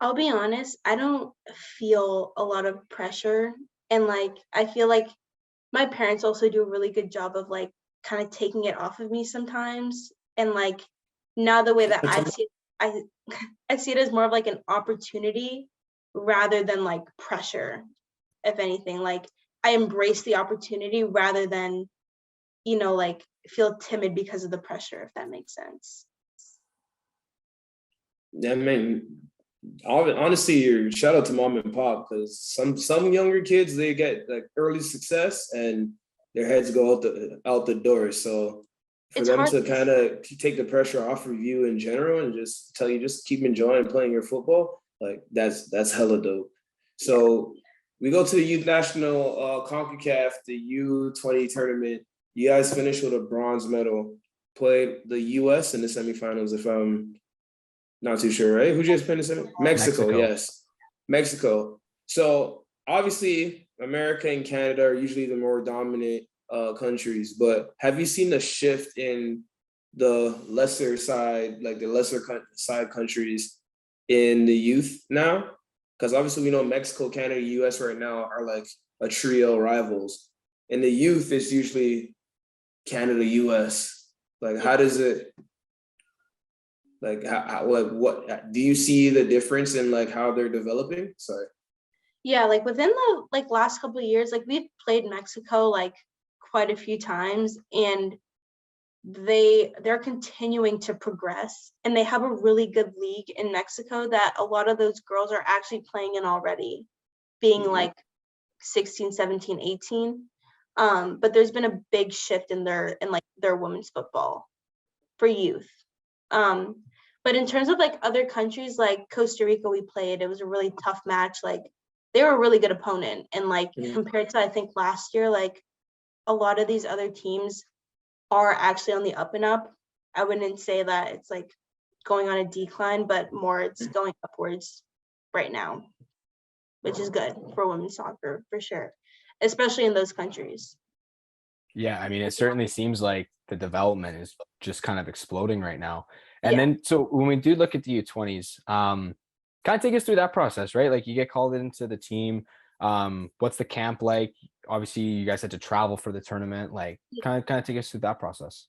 I'll be honest, I don't feel a lot of pressure, and like I feel like my parents also do a really good job of like kind of taking it off of me sometimes. And like now the way that I see it, I see it as more of like an opportunity rather than like pressure. If anything, like I embrace the opportunity rather than, you know, like feel timid because of the pressure, if that makes sense. Yeah, I mean, honestly, shout out to mom and pop, because some younger kids, they get like early success and their heads go out the door. So for them to kind of take the pressure off of you in general and just tell you just keep enjoying playing your football, like that's hella dope. So we go to the youth national CONCACAF, the U20 tournament. You guys finished with a bronze medal. Played the U.S. in the semifinals, if I'm not too sure, right? Who'd you guys play in the semifinals? Mexico, yes. Mexico. So obviously, America and Canada are usually the more dominant countries, but have you seen the shift in the lesser side, like the lesser side countries in the youth now? Because obviously we know Mexico, Canada, US right now are like a trio rivals. In the youth, it's usually Canada, US. Like, how does it, like, what do you see the difference in like how they're developing? Sorry. Yeah, like within the like last couple of years, like we've played Mexico like quite a few times, and they're continuing to progress, and they have a really good league in Mexico that a lot of those girls are actually playing in already, being like 16, 17, 18. But there's been a big shift in their women's football for youth. But in terms of like other countries, like Costa Rica, we played, it was a really tough match. Like they were a really good opponent. And like compared to I think last year, like a lot of these other teams are actually on the up and up. I wouldn't say that it's like going on a decline, but more it's going upwards right now, which is good for women's soccer for sure, especially in those countries. Yeah, I mean, it certainly seems like the development is just kind of exploding right now. And Yeah. then, so when we do look at the U20s, kind of take us through that process, right? Like you get called into the team. What's the camp like? Obviously, you guys had to travel for the tournament. Like, kind of take us through that process.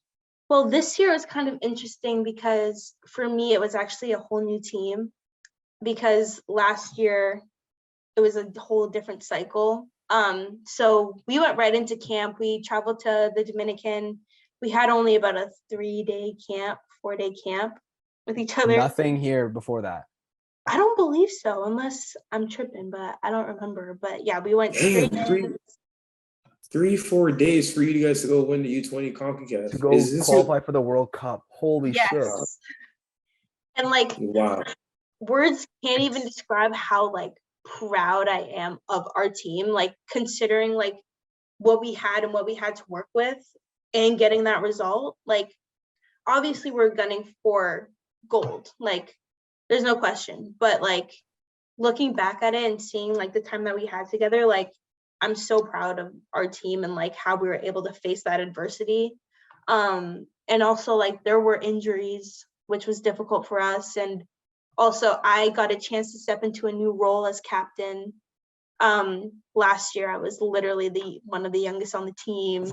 Well, this year was kind of interesting because for me, it was actually a whole new team because last year it was a whole different cycle. So we went right into camp. We traveled to the Dominican. We had only about a 4-day camp with each other. Nothing here before that. I don't believe so, unless I'm tripping, but I don't remember. But yeah, we went straight in. 4 days for you guys to go win the U20 CONCACAF. To go qualify for the World Cup. Holy shit. And like, wow. Words can't even describe how like proud I am of our team, like considering like what we had and what we had to work with and getting that result. Like obviously we're gunning for gold, like there's no question, but like looking back at it and seeing like the time that we had together, like I'm so proud of our team and like how we were able to face that adversity. And also like there were injuries, which was difficult for us. And also I got a chance to step into a new role as captain. Last year I was literally one of the youngest on the team,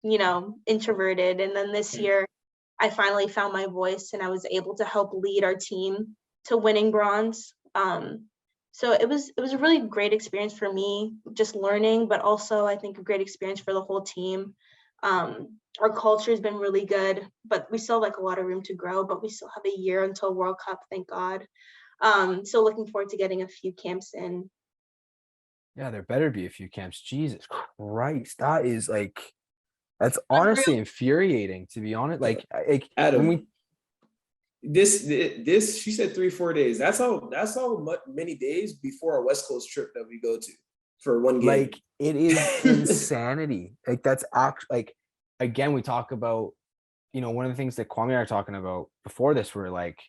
you know, introverted. And then this year I finally found my voice and I was able to help lead our team to winning bronze. So it was a really great experience for me, just learning, but also I think a great experience for the whole team. Our culture has been really good, but we still have like a lot of room to grow, but we still have a year until World Cup, thank God. So looking forward to getting a few camps in. Yeah, there better be a few camps. Jesus Christ. That's honestly infuriating, to be honest. Like Adam, when we this she said 4 days. That's how many days before our West Coast trip that we go to for one game. Like it is insanity. Like that's actually like, again, we talk about, you know, one of the things that Kwame and I are talking about before this were like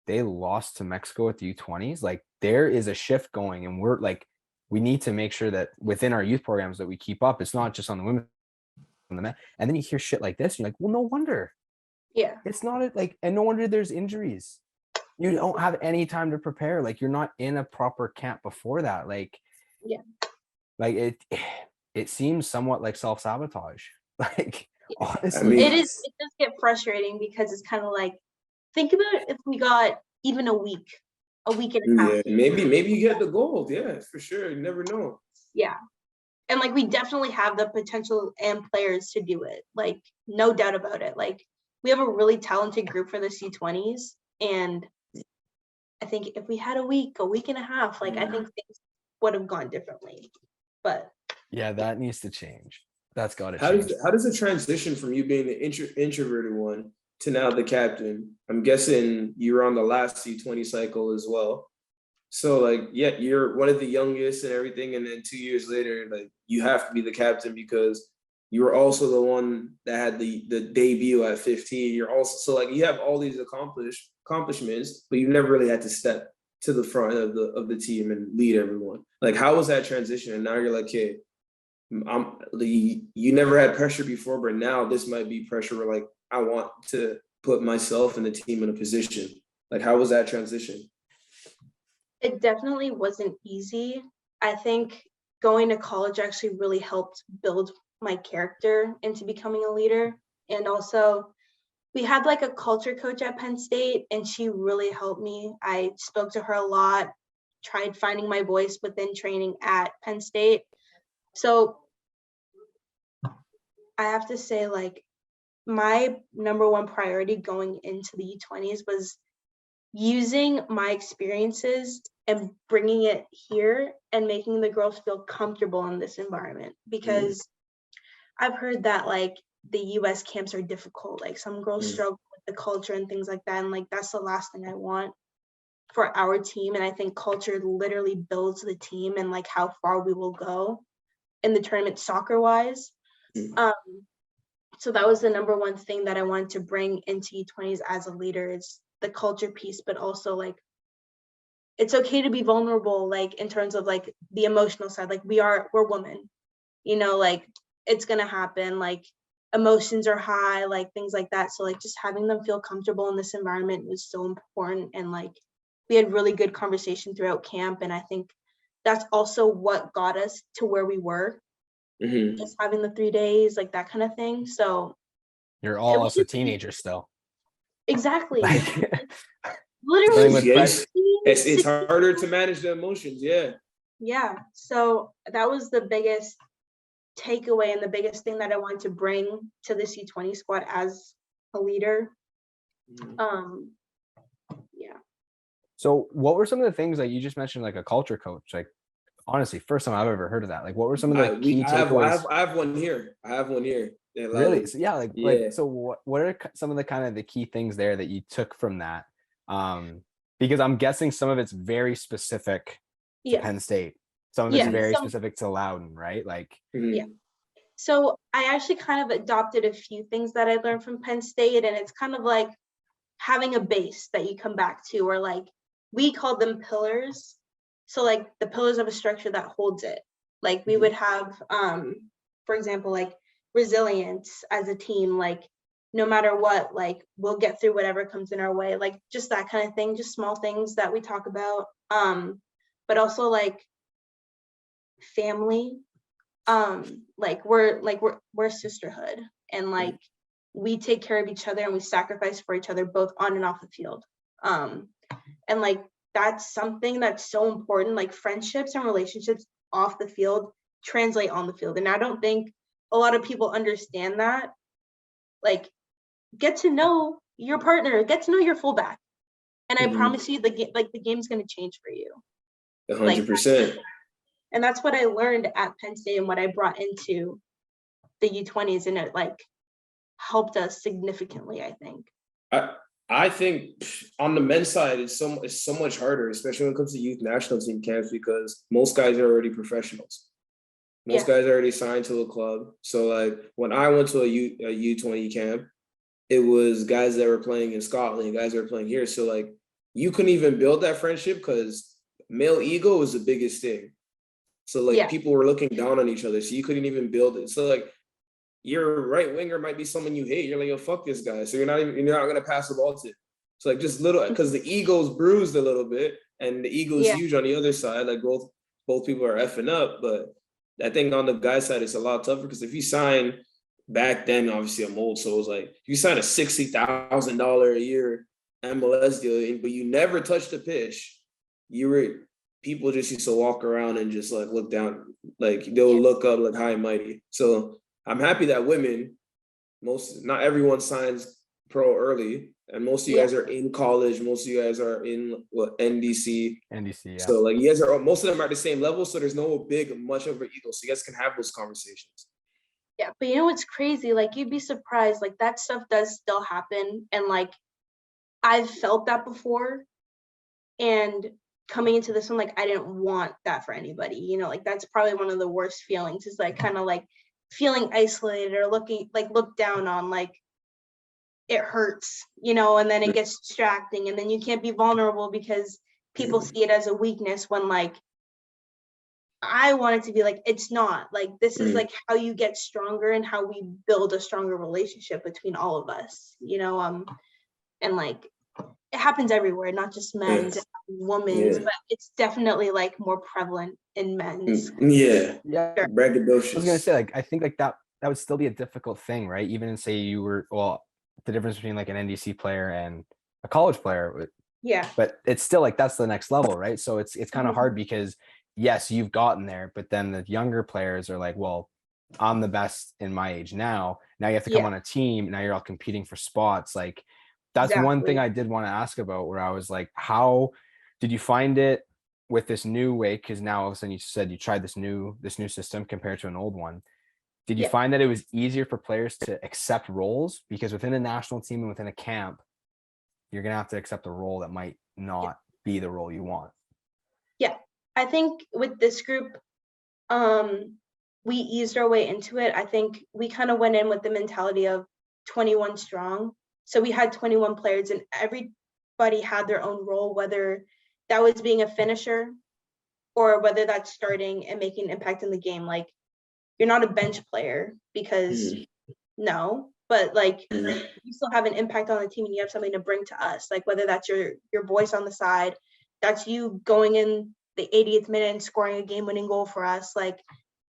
they lost to Mexico at the U20s. Like there is a shift going, and we're like, we need to make sure that within our youth programs that we keep up. It's not just on the women, on the men. And then you hear shit like this, and you're like, well, no wonder. Yeah. It's not like, and no wonder there's injuries. You don't have any time to prepare. Like you're not in a proper camp before that. Like, yeah, like it seems somewhat like self-sabotage. Like honestly, I mean, it does get frustrating because it's kind of like, think about if we got even a week and a half. Yeah, maybe you get the gold. Yeah, for sure. You never know. Yeah. And like we definitely have the potential and players to do it. Like no doubt about it. Like we have a really talented group for the U20s, and I think if we had a week and a half, like I think things would have gone differently. But yeah, that needs to change. That's got to change. How does it transition from you being the introverted one to now the captain? I'm guessing you were on the last U20 cycle as well. So like, yeah, you're one of the youngest and everything, and then 2 years later, like you have to be the captain because you were also the one that had the debut at 15. You're also, so like you have all these accomplishments, but you never really had to step to the front of the team and lead everyone. Like, how was that transition? And now you're like, hey, you never had pressure before, but now this might be pressure where like I want to put myself and the team in a position. Like, how was that transition? it definitely wasn't easy. I think going to college actually really helped build my character into becoming a leader. And also we had like a culture coach at Penn State, and she really helped me. I spoke to her a lot, tried finding my voice within training at Penn State. So I have to say, like, my number one priority going into the U20s was using my experiences and bringing it here and making the girls feel comfortable in this environment, because I've heard that like the US camps are difficult, like some girls struggle with the culture and things like that, and like that's the last thing I want for our team. And I think culture literally builds the team and like how far we will go in the tournament soccer wise. So that was the number one thing that I wanted to bring into U20s as a leader, is the culture piece, but also like it's okay to be vulnerable, like in terms of like the emotional side. Like we're women, you know, like it's gonna happen, like emotions are high, like things like that. So like just having them feel comfortable in this environment was so important. And like we had really good conversation throughout camp, and I think that's also what got us to where we were. Just having the 3 days, like that kind of thing. So You're all also teenagers still. Exactly. Like, Literally, with it's harder to manage the emotions. Yeah. So that was the biggest takeaway and the biggest thing that I wanted to bring to this U20 squad as a leader. Yeah. So what were some of the things that you just mentioned, like a culture coach? Like, honestly, first time I've ever heard of that. Like, what were some of the key takeaways? I have one here. Really? So yeah, like so what are some of the kind of the key things there that you took from that? Because I'm guessing some of it's very specific to Penn State. Some of it's very specific to Loudoun, right? Like yeah. So I actually kind of adopted a few things that I learned from Penn State, and it's kind of like having a base that you come back to, or like we called them pillars. So like the pillars of a structure that holds it. Like we would have, for example, like resilience as a team, like no matter what, like we'll get through whatever comes in our way, like just that kind of thing, just small things that we talk about. But also like family, like we're a sisterhood, and like we take care of each other and we sacrifice for each other both on and off the field. And like that's something that's so important. Like friendships and relationships off the field translate on the field, and I don't think a lot of people understand that. Like get to know your partner, get to know your fullback, and I promise you the game's going to change for you. 100%. And that's what I learned at Penn State and what I brought into the U20s, and it like helped us significantly, I think. I think on the men's side, it's so much harder, especially when it comes to youth national team camps, because most guys are already professionals. Most guys are already signed to a club. So like when I went to a U20 camp, it was guys that were playing in Scotland, guys that were playing here. So like you couldn't even build that friendship because male ego is the biggest thing. So like people were looking down on each other, so you couldn't even build it. So like your right winger might be someone you hate. You're like, yo, fuck this guy. So you're not gonna pass the ball to. So like just little, because the ego's bruised a little bit, and the ego's huge on the other side. Like both people are effing up, but I think on the guy side it's a lot tougher, because if you sign back then, obviously I'm old, so it was like if you sign a $60,000 a year MLS deal, but you never touched the pitch, people just used to walk around and just like look down, like they'll look up like high and mighty. So I'm happy that not everyone signs pro early, and most of you guys are in college. Most of you guys are in NDC. NDC, yeah. So like most of them are at the same level, so there's no much of an ego. So you guys can have those conversations. Yeah, but you know what's crazy? Like you'd be surprised, like that stuff does still happen, and like I've felt that before. And coming into this one, like I didn't want that for anybody, you know, like that's probably one of the worst feelings, is like kind of like feeling isolated or looked down on. Like it hurts, you know, and then it gets distracting, and then you can't be vulnerable because people see it as a weakness, when like I want it to be like, it's not, like this is like how you get stronger and how we build a stronger relationship between all of us, you know. And like it happens everywhere, not just men's, women's, but it's definitely like more prevalent in men's. Yeah. Braggadocious. I was gonna say, like, I think like that would still be a difficult thing, right? Even in, say you were, the difference between like an NDC player and a college player. Yeah. But it's still like that's the next level, right? So it's kind of hard, because yes, you've gotten there, but then the younger players are like, well, I'm the best in my age now. Now you have to come on a team. Now you're all competing for spots. Like that's one thing Exactly. I did want to ask about, where I was like, how did you find it with this new way? Because now all of a sudden you said you tried this new system compared to an old one. Did you Yeah. find that it was easier for players to accept roles? Because within a national team and within a camp, you're gonna have to accept a role that might not be the role you want. Yeah. I think with this group, we eased our way into it. I think we kind of went in with the mentality of 21 strong. So we had 21 players and everybody had their own role, whether that was being a finisher or whether that's starting and making an impact in the game. Like, you're not a bench player because no, but like you still have an impact on the team and you have something to bring to us. Like, whether that's your voice on the side, that's you going in the 80th minute and scoring a game-winning goal for us. Like,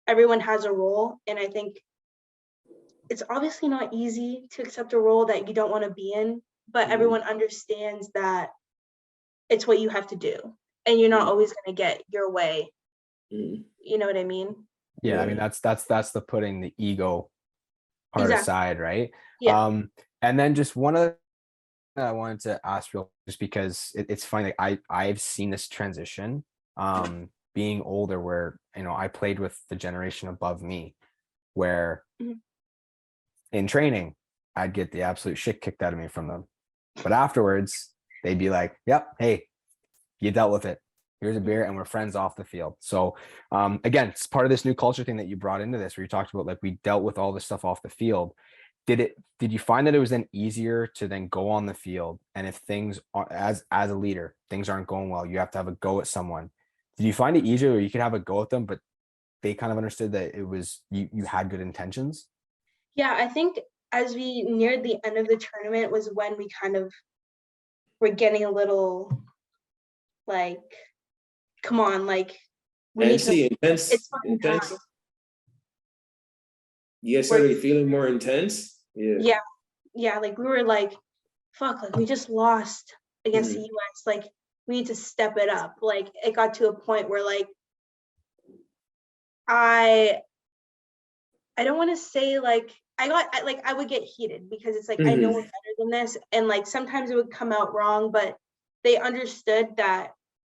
everyone has a role, and I think it's obviously not easy to accept a role that you don't want to be in, but everyone understands that it's what you have to do, and you're not always going to get your way. You know what I mean? Yeah, I mean that's the putting the ego part Exactly. aside, right? Yeah. And then just one other thing I wanted to ask real, just because it's funny, like I've seen this transition, being older, where I played with the generation above me, where Mhm. in training I'd get the absolute shit kicked out of me from them, but afterwards they'd be like, "Yep, hey, you dealt with it. Here's a beer, and we're friends off the field." So again, it's part of this new culture thing that you brought into this, where you talked about, like, we dealt with all this stuff off the field. Did you find that it was then easier to then go on the field, and if things are, as a leader, things aren't going well, you have to have a go at someone? Did you find it easier where you could have a go at them, but they kind of understood that it was you had good intentions? Yeah, I think as we neared the end of the tournament was when we kind of were getting a little like, come on, like, we need to, it's fucking time. You guys We're, started feeling more intense. yeah, like we were like, fuck, like we just lost against the US. Like, we need to step it up. Like, it got to a point where like I don't want to say like I would get heated because it's like I know we're better than this, and like sometimes it would come out wrong, but they understood that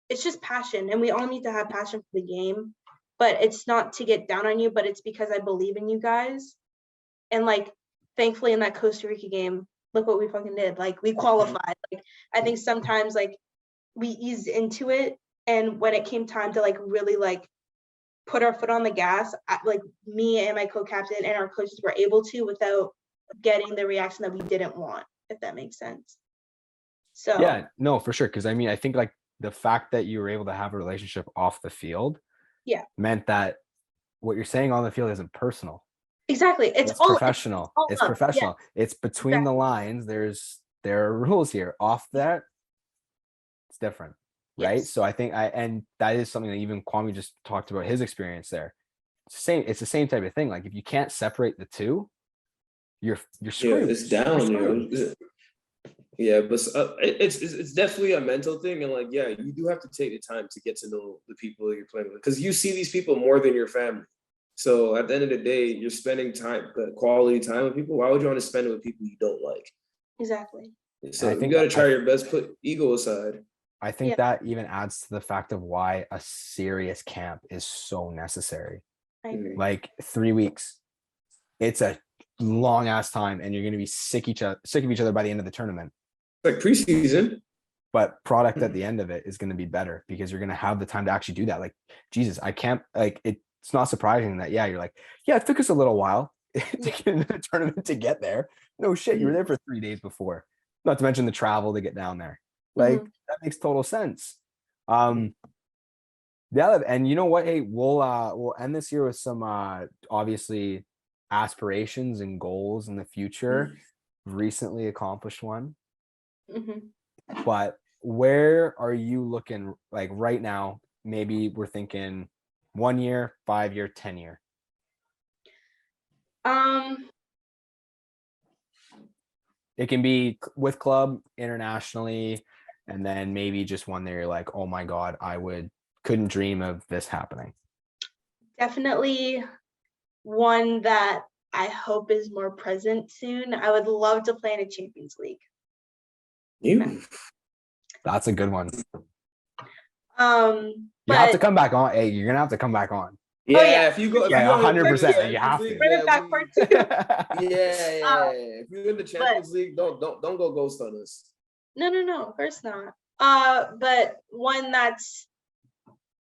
it's just passion, and we all need to have passion for the game. But it's not to get down on you, but it's because I believe in you guys. And like, thankfully, in that Costa Rica game, look what we fucking did. Like, we qualified. Like, I think sometimes like we eased into it, and when it came time to like really like put our foot on the gas, like me and my co-captain and our coaches were able to without getting the reaction that we didn't want, if that makes sense. So Yeah, no, for sure. Because I mean, I think, like, the fact that you were able to have a relationship off the field yeah, meant that what you're saying on the field isn't personal. exactly. It's professional. All It's love. Yeah, professional. It's between the exactly. lines. There are rules here. Off that, it's different, right? Yes. So I think and that is something that even Kwame just talked about his experience there. It's the same type of thing. Like, if you can't separate the two, you're screwed. It's You're down. screwed. Yeah, but it's definitely a mental thing, and like, yeah, you do have to take the time to get to know the people you're playing with, because you see these people more than your family. So at the end of the day, you're spending time, quality time with people. Why would you want to spend it with people you don't like? Exactly. So I you think got to try your best, put ego aside. I think Yeah, that even adds to the fact of why a serious camp is so necessary. I agree. Like, 3 weeks, it's a long ass time, and you're going to be sick of each other by the end of the tournament. Like preseason. But product at the end of it is going to be better, because you're going to have the time to actually do that. Like, Jesus, I can't, like, it's not surprising that, yeah, you're like, yeah, it took us a little while to get into the tournament to get there. No shit, you were there for 3 days before, not to mention the travel to get down there. Like, that makes total sense. Yeah, and you know what? Hey, we'll end this year with some obviously aspirations and goals in the future. Recently accomplished one. But where are you looking, like, right now? Maybe we're thinking 1 year, 5 year, 10 year. It can be with club, internationally, and then maybe just one that you're like, oh my God, couldn't dream of this happening. Definitely one that I hope is more present soon. I would love to play in a Champions League. You. That's a good one. You But have to come back on. Hey, you're gonna have to come back on. Yeah, yeah, if you go, if Like you go 100%, you have to. bring it back part 2. Yeah. If you're in the Champions League, don't go ghost on us. No, of course not. But one that's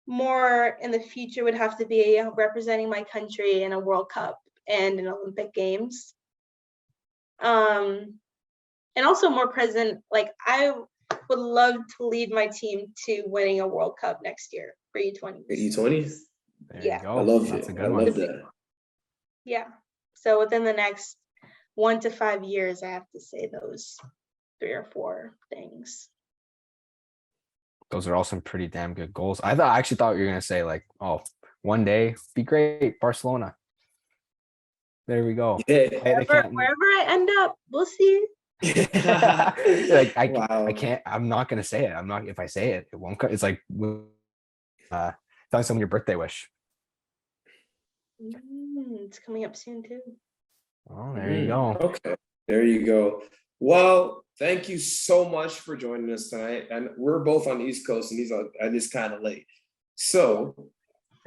more in the future would have to be representing my country in a World Cup and in Olympic Games. And also more present. Like I would love to lead my team to winning a World Cup next year for U20s. U20? There Yeah. you go. I love That's it. a good I one. love that. Yeah. So within the next 1 to 5 years, I have to say those 3 or 4 things. Those are all some pretty damn good goals. I actually thought you were gonna say like, oh, one day be great, Barcelona. There we go. Yeah. Wherever I end up, we'll see. Like Wow. I can't. I'm not gonna say it. I'm not. If I say it, it won't. It's like telling someone your birthday wish. It's coming up soon too. Oh, there you go. Okay. There you go. Well, thank you so much for joining us tonight. And we're both on the East Coast, and it's kind of late. So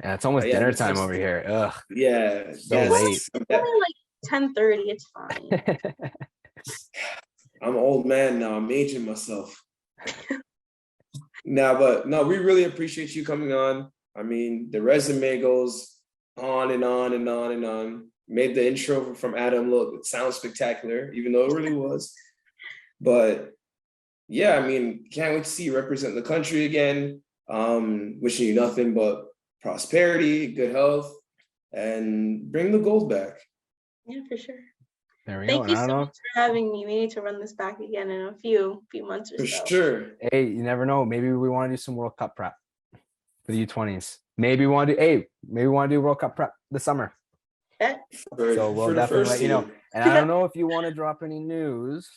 Yeah, it's almost dinner time over here. Ugh. Yeah. So yes. late. It's only like 10:30. It's fine. I'm an old man now. I'm aging myself. But we really appreciate you coming on. I mean, the resume goes on and on and on and on. Made the intro from Adam look, it sounds spectacular, even though it really was. But yeah, I mean, can't wait to see you represent the country again. Wishing you nothing but prosperity, good health, and bring the gold back. Yeah, for sure. There we Thank go. you so much for having me. We need to run this back again in a few months or For so. sure. Hey, you never know. Maybe we want to do some World Cup prep for the U20s. Maybe we want to do World Cup prep this summer. So we'll definitely let you know. And I don't know if you want to drop any news.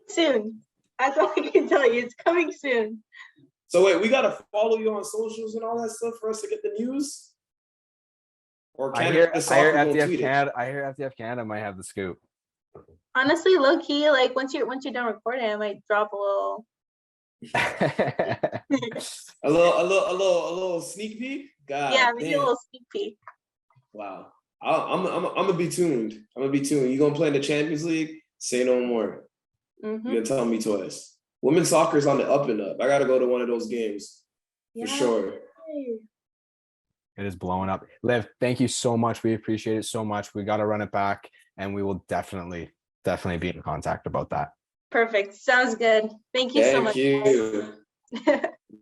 Soon. That's all I can tell you. It's coming soon. So wait, we gotta follow you on socials and all that stuff for us to get the news? Or I can hear FTF Canada. I hear FTF Canada might have the scoop. Honestly, low key, like once you're done recording, I might drop a little. A little sneak peek? God, yeah, maybe a little sneak peek. Wow. I'm gonna be tuned. You gonna play in the Champions League? Say no more. You're gonna tell me twice. Women's soccer is on the up and up. I gotta go to one of those games for sure. It is blowing up. Liv, thank you so much. We appreciate it so much. We got to run it back, and we will definitely be in contact about that. Perfect. Sounds good. Thank you so much. Thank you.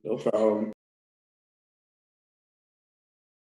No problem.